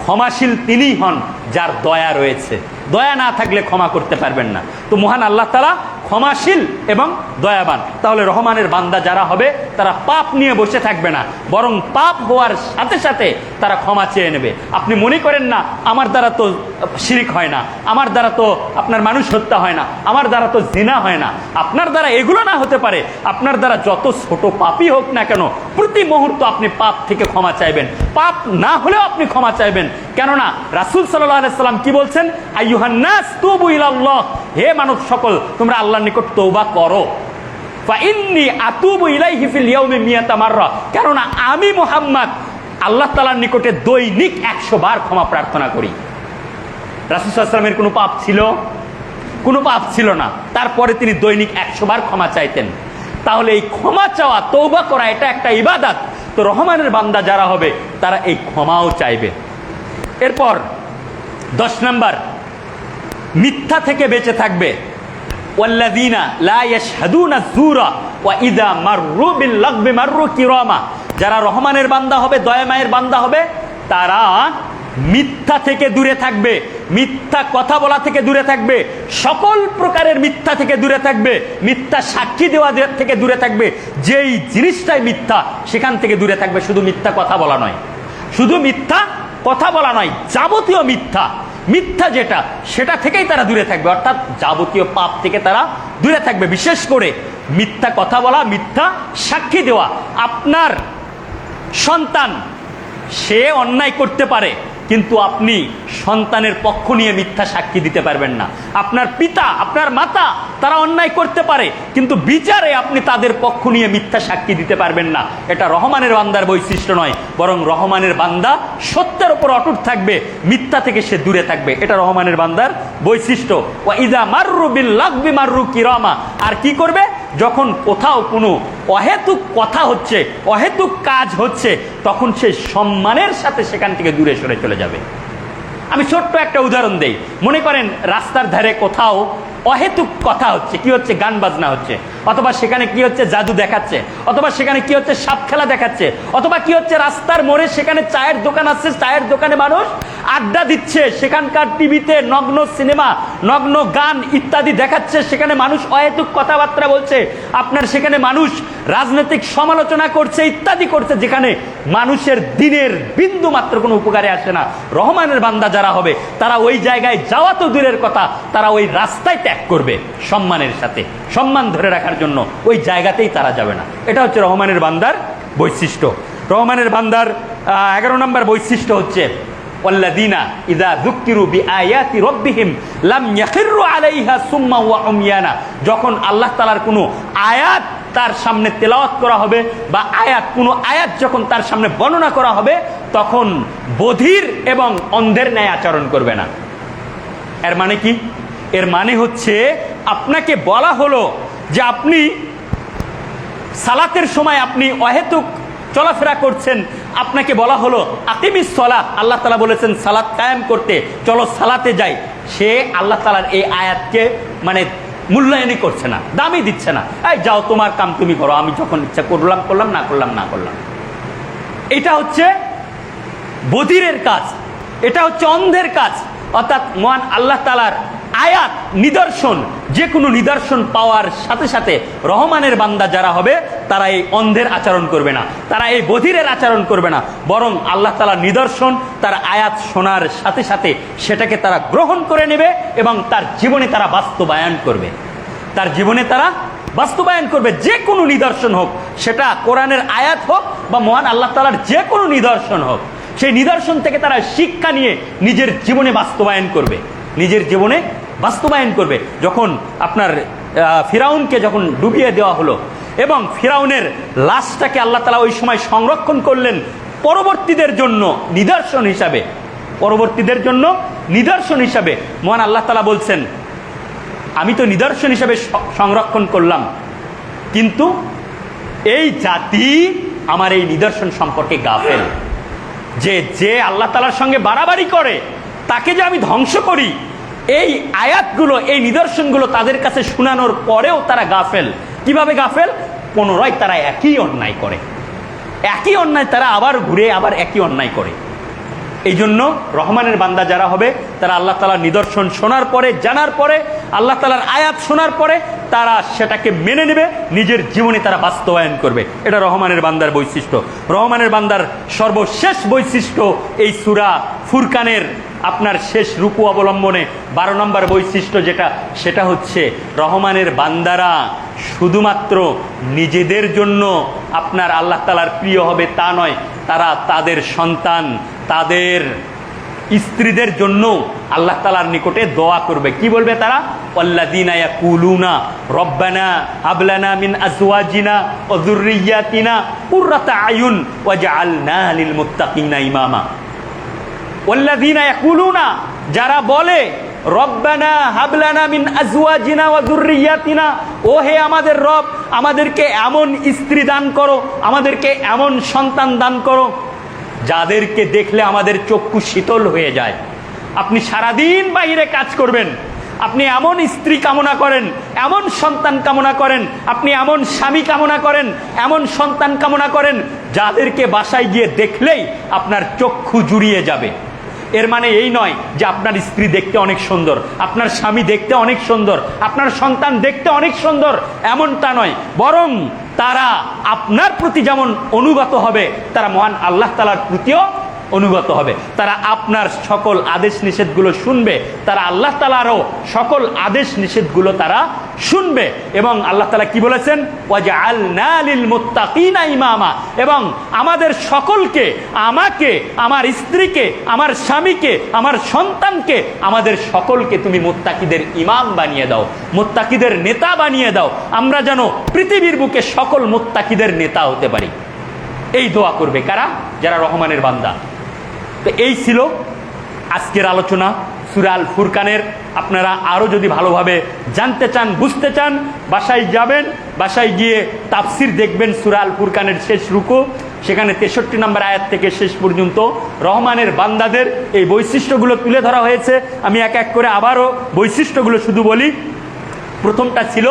ক্ষমাশীল তিনিই হন যার দয়া রয়েছে, দয়া না থাকলে ক্ষমা করতে পারবেন না। তো মহান আল্লাহ তাআলা ক্ষমাশীল এবং দয়াবান। তাহলে রহমানের বান্দা যারা হবে তারা পাপ নিয়ে বসে থাকবে না, বরং পাপ হওয়ার সাথে সাথে তারা ক্ষমা চেয়ে নেবে। আপনি মনে করেন না আমার দ্বারা তো শিরিক হয় না, আমার দ্বারা তো আপনার মানুষ হত্যা হয় না, আমার দ্বারা তো জিনা হয় না। আপনার দ্বারা এগুলো না হতে পারে, আপনার দ্বারা যত ছোট পাপই হোক না কেন প্রতি মুহূর্ত আপনি পাপ থেকে ক্ষমা চাইবেন, পাপ না হলেও আপনি ক্ষমা চাইবেন। কেননা রাসূল সাল্লাল্লাহু আলাইহি সাল্লাম কি বলছেন? আইয়ুহান নাস তুবু ইলাল্লাহ, হে মানব সকল তোমরা আল্লাহর নিকট তওবা করো। ফা ইন্নী আতুবু ইলাইহি ফিল ইয়াউমি মিয়াতা মাররা, কেননা আমি মুহাম্মদ আল্লাহ তাআলার নিকটে দৈনিক 100 বার ক্ষমা প্রার্থনা করি। রাসূল সাল্লাল্লাহু আলাইহি সাল্লামের কোনো পাপ ছিল? কোনো পাপ ছিল না, তারপরে তিনি দৈনিক 100 বার ক্ষমা চাইতেন। তাহলে এই ক্ষমা চাওয়া, তওবা করা, এটা একটা ইবাদত। তো রহমানের বান্দা যারা হবে তারা এই ক্ষমাও চাইবে। এরপর 10 নম্বর, মিথ্যা থেকে বেঁচে থাকবে। ওয়াল্লাযীনা লা ইয়াশহাদুনা যুরা ওয়া ইযা মাররু বিল লাগবি মাররু কিরামা, যারা রহমানের বান্দা হবে, দয়াময়ের বান্দা হবে, তারা মিথ্যা থেকে দূরে থাকবে, মিথ্যা কথা বলা থেকে দূরে থাকবে, সকল প্রকারের মিথ্যা থেকে দূরে থাকবে, মিথ্যা সাক্ষী দেওয়া থেকে দূরে থাকবে। যেই জিনিসটাই মিথ্যা সেখান থেকে দূরে থাকবে। শুধু মিথ্যা কথা বলা নয়, শুধু মিথ্যা কথা বলা নয়, যাবতীয় মিথ্যা, মিথ্যা যেটা সেটা থেকেই তারা দূরে থাকবে। অর্থাৎ যাবতীয় পাপ থেকে তারা দূরে থাকবে। বিশেষ করে মিথ্যা কথা বলা, মিথ্যা সাক্ষী দেওয়া। আপনার সন্তান সে অন্যায় করতে পারে, কিন্তু আপনি সন্তানের পক্ষ নিয়ে মিথ্যা সাক্ষী দিতে পারবেন না। আপনার পিতা, আপনার মাতা, তারা অন্যায় করতে পারে, কিন্তু বিচারে আপনি তাদের পক্ষ নিয়ে মিথ্যা সাক্ষী দিতে পারবেন না। এটা রহমানের বান্দার বৈশিষ্ট্য নয়, বরং রহমানের বান্দা সত্যের উপর অটুট থাকবে, মিথ্যা থেকে সে দূরে থাকবে। এটা রহমানের বান্দার বৈশিষ্ট্য। ওয়া ইযা মাররু বিল লাগবি মাররু কিরামা, আর কি করবে? যখন কোথাও কোনো অহেতুক কথা হচ্ছে, অহেতুক কাজ হচ্ছে, তখন সে সম্মানের সাথে সেখান থেকে দূরে সরে চলে যাবে। আমি ছোট্ট একটা উদাহরণ দেই। মনে করেন রাস্তার ধারে কোথাও অহেতুক কথা হচ্ছে, কি হচ্ছে? গান বাজনা হচ্ছে, অথবা সেখানে কি হচ্ছে? জাদু দেখাচ্ছে, অথবা সেখানে কি হচ্ছে? সাপ খেলা দেখাচ্ছে, অথবা কি হচ্ছে? রাস্তার মোড়ে সেখানে চায়ের দোকান আছে, চায়ের দোকানে মানুষ আড্ডা দিচ্ছে, সেখানকার টিভিতে নগ্ন সিনেমা, নগ্ন গান ইত্যাদি দেখাচ্ছে, সেখানে মানুষ অহেতুক কথাবার্তা বলছে, আপনার সেখানে মানুষ রাজনৈতিক সমালোচনা করছে, ইত্যাদি করছে, যেখানে মানুষের দিনের বিন্দু মাত্র কোনো উপকারে আসে না। রহমানের বান্দা যারা হবে তারা ওই জায়গায় যাওয়া তো দূরের কথা, তারা ওই রাস্তায় ত্যাগ করবে সম্মানের সাথে, সম্মান ধরে রাখার জন্য ওই জায়গাতেই তারা যাবে না। এটা হচ্ছে রহমানের বান্দার বৈশিষ্ট্য। রহমানের বান্দার 11 নম্বর বৈশিষ্ট্য হচ্ছে ওয়াল্লাযীনা ইযা যুক্কিরু বিআয়াতি রাব্বিহিম লাম ইয়াখিরু আলাইহা সুম্মা ওয়া উময়ানা, যখন আল্লাহ তাআলার কোনো আয়াত তার সামনে তেলাওয়াত করা হবে, বা কোনো আয়াত যখন তার সামনে বর্ণনা করা হবে, তখন বধির এবং অন্ধের ন্যায় আচরণ করবে না। এর মানে কি? এর মানে হচ্ছে আপনাকে বলা হলো যে আপনি সালাতের সময় আপনি অহেতুক চলাফেরা করছেন, আপনাকে বলা হলো আকিমিস সালাত, আল্লাহ তাআলা বলেছেন সালাত কায়েম করতে, চলো সালাতে যাই। সে আল্লাহ তাআলার এই আয়াতকে মানে মূল্যায়নই করছে না, দামই দিচ্ছে না। এই যাও তোমার কাম তুমি করো, আমি যখন ইচ্ছা করলাম করলাম, না করলাম না করলাম। এটা হচ্ছে বধিরের কাজ, এটা হচ্ছে অন্ধের কাজ। অর্থাৎ মহান আল্লাহ তাআলার আয়াত, নিদর্শন, যে কোনো নিদর্শন পাওয়ার সাথে সাথে রহমানের বান্দা যারা হবে তারা এই অন্ধের আচরণ করবে না, তারা এই বধিরের আচরণ করবে না, বরং আল্লাহ তাআলার নিদর্শন, তার আয়াত শোনার সাথে সাথে সেটাকে তারা গ্রহণ করে নেবে এবং তার জীবনে তারা বাস্তবায়ন করবে, তার জীবনে তারা বাস্তবায়ন করবে। যে কোনো নিদর্শন হোক, সেটা কোরআনের আয়াত হোক বা মহান আল্লাহ তাআলার যে কোনো নিদর্শন হোক, সেই নিদর্শন থেকে তারা শিক্ষা নিয়ে নিজের জীবনে বাস্তবায়ন করবে, নিজের জীবনে বাস্তবায়ন করবে। যখন আপনার ফিরাউনকে যখন ডুবিয়ে দেওয়া হলো এবং ফিরাউনের লাশটাকে আল্লাহ তাআলা ওই সময় সংরক্ষণ করলেন পরবর্তীদের জন্য নিদর্শন হিসাবে, পরবর্তীদের জন্য নিদর্শন হিসাবে, মহান আল্লাহ তাআলা বলছেন আমি তো নিদর্শন হিসাবে সংরক্ষণ করলাম, কিন্তু এই জাতি আমার এই নিদর্শন সম্পর্কে গাফেল। যে আল্লাহ তাআলার সঙ্গে বাড়াবাড়ি করে তাকে যে আমি ধ্বংস করি, এই আয়াতগুলো, এই নিদর্শনগুলো তাদের কাছে শোনানোর পরেও তারা গাফেল। কিভাবে গাফেল? পুনরায় তারা একই অন্যায় করে, একই অন্যায় তারা আবার ঘুরে আবার একই অন্যায় করে। এই জন্য রহমানের বান্দা যারা হবে তারা আল্লাহ তাআলার নিদর্শন শোনার পরে, জানার পরে, আল্লাহ তাআলার আয়াত শোনার পরে তারা সেটাকে মেনে নেবে, নিজের জীবনে তারা বাস্তবায়ন করবে। এটা রহমানের বান্দার বৈশিষ্ট্য। রহমানের বান্দার সর্বশেষ বৈশিষ্ট্য এই সূরা ফুরকানের আপনার শেষ রুকু অবলম্বনে 12 নম্বর বৈশিষ্ট্য যেটা, সেটা হচ্ছে রহমানের বান্দারা শুধুমাত্র নিজেদের জন্য আপনার আল্লাহ তাআলার প্রিয় হবে তা নয়, তারা তাদের সন্তান, তাদের স্ত্রীদের জন্য আল্লাহ তাআলার নিকটে দোয়া করবে। কি বলবে তারা? আল্লাযীনা ইয়াকুলুনা রব্বানা হাব লানা মিন আজওয়াজিনা ওয়া যুররিয়্যাতিনা কুররাতা আয়ুন ওয়াজআলনা লিল মুত্তাকিনা ইমামা। আল্লাযীনা ইয়াকুলুনা, যারা বলে রব্বানা হাব লানা মিন আজওয়াজিনা ওয়া যুররিয়্যাতিনা, ও হে আমাদের রব, আমাদেরকে এমন স্ত্রী দান করো, আমাদেরকে এমন সন্তান দান করো যাদেরকে দেখলে আমাদের চক্ষু শীতল হয়ে যায়। আপনি সারাদিন বাইরে কাজ করবেন, আপনি এমন স্ত্রী কামনা করেন, এমন সন্তান কামনা করেন, আপনি এমন স্বামী কামনা করেন, এমন সন্তান কামনা করেন যাদেরকে বাসায় গিয়ে দেখলেই আপনার চক্ষু জুড়িয়ে যাবে। এর মানে এই নয় যে আপনার স্ত্রী দেখতে অনেক সুন্দর, আপনার স্বামী দেখতে অনেক সুন্দর, আপনার সন্তান দেখতে অনেক সুন্দর, এমনটা নয়, বরং তারা আপনার প্রতি যেমন অনুগত হবে, তারা মহান আল্লাহ তাআলার প্রতিও অনুগত হবে। তারা আপনার সকল আদেশ নিষেধগুলো শুনবে, তারা আল্লাহ তাআলারও সকল আদেশ নিষেধগুলো তারা শুনবে। এবং আল্লাহ তাআলা কি বলেছেন? ওয়াজআলনা লিল মুত্তাকিনা ইমামা, এবং আমাদের সকলকে, আমাকে, আমার স্ত্রীকে, আমার স্বামীকে, আমার সন্তানকে, আমাদের সকলকে তুমি মুত্তাকিদের ইমাম বানিয়ে দাও, মুত্তাকিদের নেতা বানিয়ে দাও, আমরা যেন পৃথিবীর বুকে সকল মুত্তাকিদের নেতা হতে পারি। এই দোয়া করবে কারা? যারা রহমানের বান্দা। তো এই ছিল আজকের আলোচনা সূরা আল ফুরকানের। আপনারা আরও যদি ভালোভাবে জানতে চান, বুঝতে চান, বাসায় যাবেন, বাসায় গিয়ে তাফসির দেখবেন সূরা আল ফুরকানের শেষ রুকু, সেখানে 63 নম্বর আয়াত থেকে শেষ পর্যন্ত রহমানের বান্দাদের এই বৈশিষ্ট্যগুলো তুলে ধরা হয়েছে। আমি এক এক করে আবারও বৈশিষ্ট্যগুলো শুধু বলি। প্রথমটা ছিল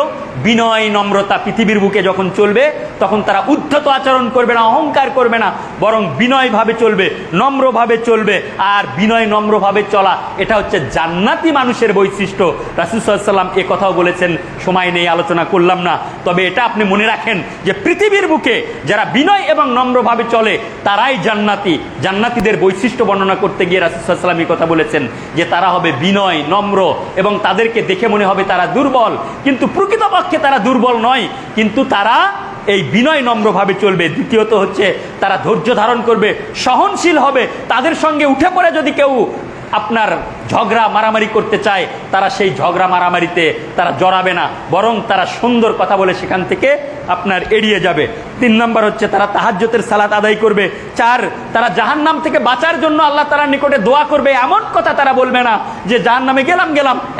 বিনয় নম্রতা। পৃথিবীর বুকে যখন চলবে তখন তারা উদ্ধত আচরণ করবে না, অহংকার করবে না, বরং বিনয়ভাবে চলবে, নম্রভাবে চলবে। আর বিনয় নম্রভাবে চলা এটা হচ্ছে জান্নাতি মানুষের বৈশিষ্ট্য। রাসূল সাল্লাল্লাহু আলাইহি ওয়াসাল্লাম এ কথাও বলেছেন, সময় নেই, আলোচনা করলাম না। তবে এটা আপনি মনে রাখেন যে পৃথিবীর বুকে যারা বিনয় এবং নম্রভাবে চলে তারাই জান্নাতি। জান্নাতীদের বৈশিষ্ট্য বর্ণনা করতে গিয়ে রাসূল সাল্লাল্লাহু আলাইহি ওয়াসাল্লাম এই কথা বলেছেন যে তারা হবে বিনয়, নম্র, এবং তাদেরকে দেখে মনে হবে তারা দুর্বল, কিন্তু প্রকৃতপক্ষে তারা দুর্বল নয়, কিন্তু তারা এই বিনয় নম্রভাবে চলবে। দ্বিতীয়ত হচ্ছে তারা ধৈর্য ধারণ করবে, সহনশীল হবে। তাদের সঙ্গে উঠে পড়ে যদি কেউ আপনার ঝগড়া মারামারি করতে চায়, তারা সেই ঝগড়া মারামারিতে তারা জড়াবে না, বরং তারা সুন্দর কথা বলে সেখান থেকে আপনার এড়িয়ে যাবে। 3 নম্বর হচ্ছে তারা তাহাজ্জুদের সালাত আদায় করবে। 4, তারা জাহান্নাম থেকে বাঁচার জন্য আল্লাহ তাআলার নিকটে দোয়া করবে। এমন কথা তারা বলবে না যে জাহান্নামে গেলাম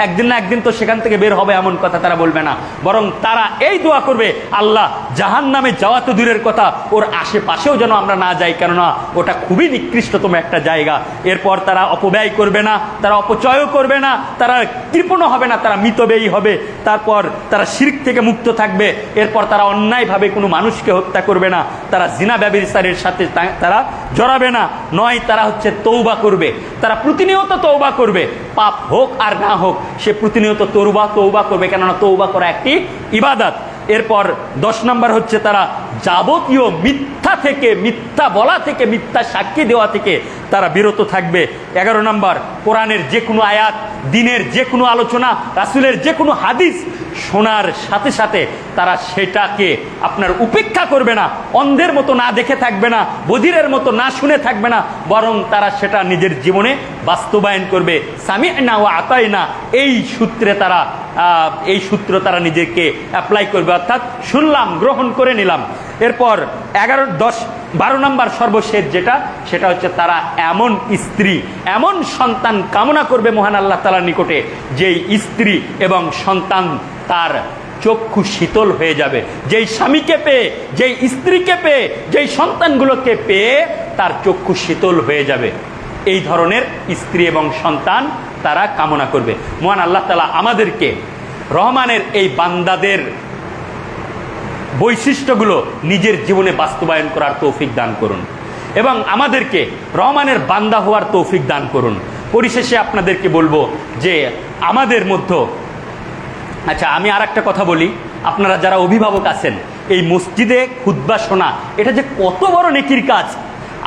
একদিন না একদিন তো সেখান থেকে বের হবে, এমন কথা তারা বলবে না, বরং তারা এই দোয়া করবে, আল্লাহ জাহান্নামে যাওয়া তো দূরের কথা, ওর আশেপাশেও যেন আমরা না যাই, কেননা ওটা খুবই নিকৃষ্টতম একটা জায়গা। এরপর তারা অপব্যয় করবে না, তারা অপচয়ও করবে না, তারা কৃপণ হবে না, তারা মিতব্যয়ী হবে। তারপর তারা শিরক থেকে মুক্ত থাকবে। এরপর তারা অন্যায়ভাবে কোনো মানুষকে হত্যা করবে না, তারা জিনা ব্যভিচারের সাথে তারা জড়াবে না। 9, তারা হচ্ছে তওবা করবে, তারা প্রতিনিয়ত তওবা করবে, পাপ হোক আর না হোক সে প্রতিনিয়ত তওবা করবে, কেননা তওবা করা একটি ইবাদত। এরপর 10 নম্বর হচ্ছে তারা যাবতীয় মিথ্যা থেকে, মিথ্যা বলা থেকে, মিথ্যা সাক্ষী দেওয়া থেকে তারা বিরত থাকবে। 11 নম্বর, কোরআনের যে কোনো আয়াত, দিনের যে কোনো আলোচনা, রাসূলের যে কোনো হাদিস শোনার সাথে সাথে তারা সেটাকে আপনার উপেক্ষা করবে না, অন্ধের মতো না দেখে থাকবে না, বধিরের মতো না শুনে থাকবে না, বরং তারা সেটা নিজের জীবনে বাস্তবায়ন করবে। সামি'না ওয়া আতাইনা, এই সূত্র তারা নিজেকে অ্যাপ্লাই করবে, অর্থাৎ শুনলাম, গ্রহণ করে নিলাম। এরপর 11, 10, 12 নম্বর সর্বশেষ যেটা, সেটা হচ্ছে তারা এমন স্ত্রী, এমন সন্তান কামনা করবে মহান আল্লাহ তাআলার নিকটে, যেই স্ত্রী এবং সন্তান তার চক্ষু শীতল হয়ে যাবে। যেই স্বামীকে পেয়ে, যেই স্ত্রীকে পেয়ে, যেই সন্তানগুলোকে পেয়ে তার চক্ষু শীতল হয়ে যাবে, এই ধরনের স্ত্রী এবং সন্তান তারা কামনা করবে। মহান আল্লাহ তাআলা আমাদেরকে রহমানের এই বান্দাদের বৈশিষ্ট্যগুলো নিজের জীবনে বাস্তবায়ন করার তৌফিক দান করুন। এবং আমাদেরকে রহমানের বান্দা হওয়ার তৌফিক দান করুন। পরিশেষে আপনাদেরকে বলবো যে আমাদের মধ্যে, আচ্ছা আমি আর একটা কথা বলি, আপনারা যারা অভিভাবক আছেন, এই মসজিদে খুতবা শোনা এটা যে কত বড় নেকির কাজ,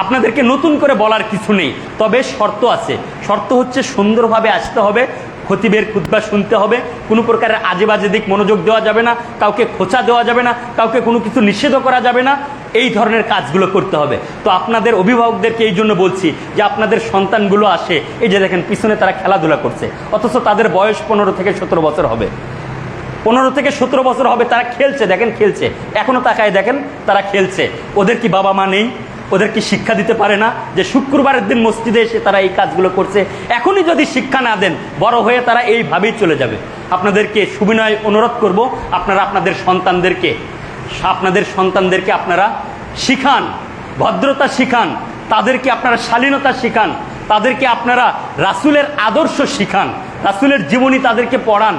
আপনাদেরকে নতুন করে বলার কিছু নেই। তবে শর্ত আছে, শর্ত হচ্ছে সুন্দরভাবে আসতে হবে, খতিবের খুতবা শুনতে হবে, কোনো প্রকারের আজে বাজে দিক মনোযোগ দেওয়া যাবে না, কাউকে খোঁচা দেওয়া যাবে না, কাউকে কোনো কিছু নিষেধ করা যাবে না, এই ধরনের কাজগুলো করতে হবে। তো আপনাদের অভিভাবকদেরকে এই জন্য বলছি যে আপনাদের সন্তানগুলো আসে, এই যে দেখেন পিছনে তারা খেলাধুলা করছে, অথচ তাদের বয়স 15 থেকে 17 বছর হবে, 15 থেকে 17 বছর হবে, তারা খেলছে, দেখেন খেলছে, এখনো তাকায় দেখেন তারা খেলছে। ওদের কি বাবা মা নেই? ওদের কি শিক্ষা দিতে পারে না যে শুক্রবারের দিন মসজিদে এসে তারা এই কাজগুলো করছে? এখনই যদি শিক্ষা না দেন, বড় হয়ে তারা এইভাবেই চলে যাবে। আপনাদেরকে সুবিনয় অনুরোধ করব, আপনারা আপনাদের সন্তানদেরকে আপনারা শিখান, ভদ্রতা শিখান, তাদেরকে আপনারা শালীনতা শিখান, তাদেরকে আপনারা রাসূলের আদর্শ শিখান, রাসূলের জীবনী তাদেরকে পড়ান,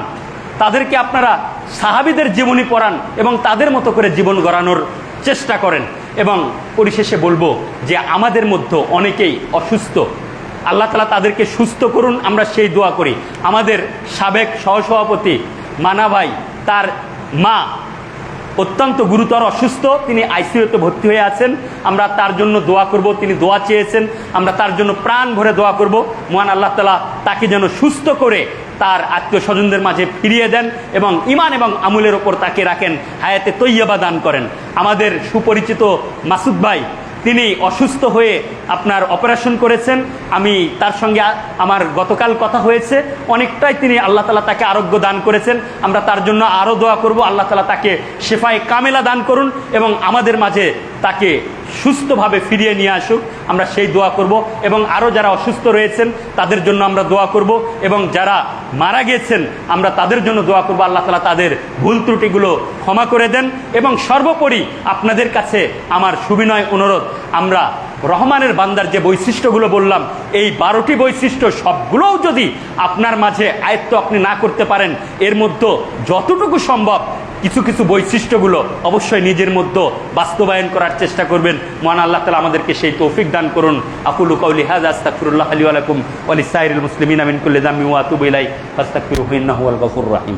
তাদেরকে আপনারা সাহাবীদের জীবনী পড়ান এবং তাদের মতো করে জীবন গড়ানোর চেষ্টা করেন। এবং পরিশেষে বলবো যে আমাদের মধ্যে অনেকেই অসুস্থ, আল্লাহ তাআলা তাদেরকে সুস্থ করুন, আমরা সেই দোয়া করি। আমাদের সাবেক সহসভাপতি মানা ভাই, তার মা অত্যন্ত গুরুতর অসুস্থ, তিনি আইসিইউতে ভর্তি হয়ে আছেন, আমরা তার জন্য দোয়া করব। তিনি দোয়া চেয়েছেন, আমরা তার জন্য প্রাণ ভরে দোয়া করব। মহান আল্লাহ তাআলা তাকে যেন সুস্থ করে তার আত্মীয় স্বজনদের মাঝে ফিরিয়ে দেন এবং ঈমান এবং আমলের ওপর তাকে রাখেন, হায়াতে তৈয়বা দান করেন। আমাদের সুপরিচিত মাসুদ ভাই, তিনি অসুস্থ হয়ে আপনার অপারেশন করেছেন, আমি তার সঙ্গে আমার গতকাল কথা হয়েছে, অনেকটাই তিনি আল্লাহ তাআলা তাকে আরোগ্য দান করেছেন, আমরা তার জন্য আরও দোয়া করব। আল্লাহ তাআলা তাকে শেফায়ে কামেলা দান করুন এবং আমাদের মাঝে তাকে সুস্থভাবে ফিরিয়ে নিয়ে আসুক, আমরা সেই দোয়া করব। এবং আরও যারা অসুস্থ রয়েছেন তাদের জন্য আমরা দোয়া করব এবং যারা মারা গেছেন আমরা তাদের জন্য দোয়া করব, আল্লাহ তাআলা তাদের ভুল ত্রুটিগুলো ক্ষমা করে দেন। এবং সর্বোপরি আপনাদের কাছে আমার সুবিনয় অনুরোধ, আমরা রহমানের বান্দার যে বৈশিষ্ট্যগুলো বললাম, এই 12টি বৈশিষ্ট্য সবগুলোও যদি আপনার মাঝে আয়ত্ত আপনি না করতে পারেন, এর মধ্যে যতটুকু সম্ভব কিছু কিছু বৈশিষ্ট্যগুলো অবশ্যই নিজের মধ্যে বাস্তবায়ন করার চেষ্টা করবেন। মহান আল্লাহ তাআলা আমাদেরকে সেই তৌফিক দান করুন। আকুলু কাউলি হাযা আস্তাগফিরুল্লাহ লি ওয়া লাকুম ওয়া লিসাইরিল মুসলিমিনা মিন কুল্লি যামবিন ওয়া আতুবু ইলাইহি ফাস্তাগফিরুহু ইন্নাহু হুয়াল গফুরুর রহিম।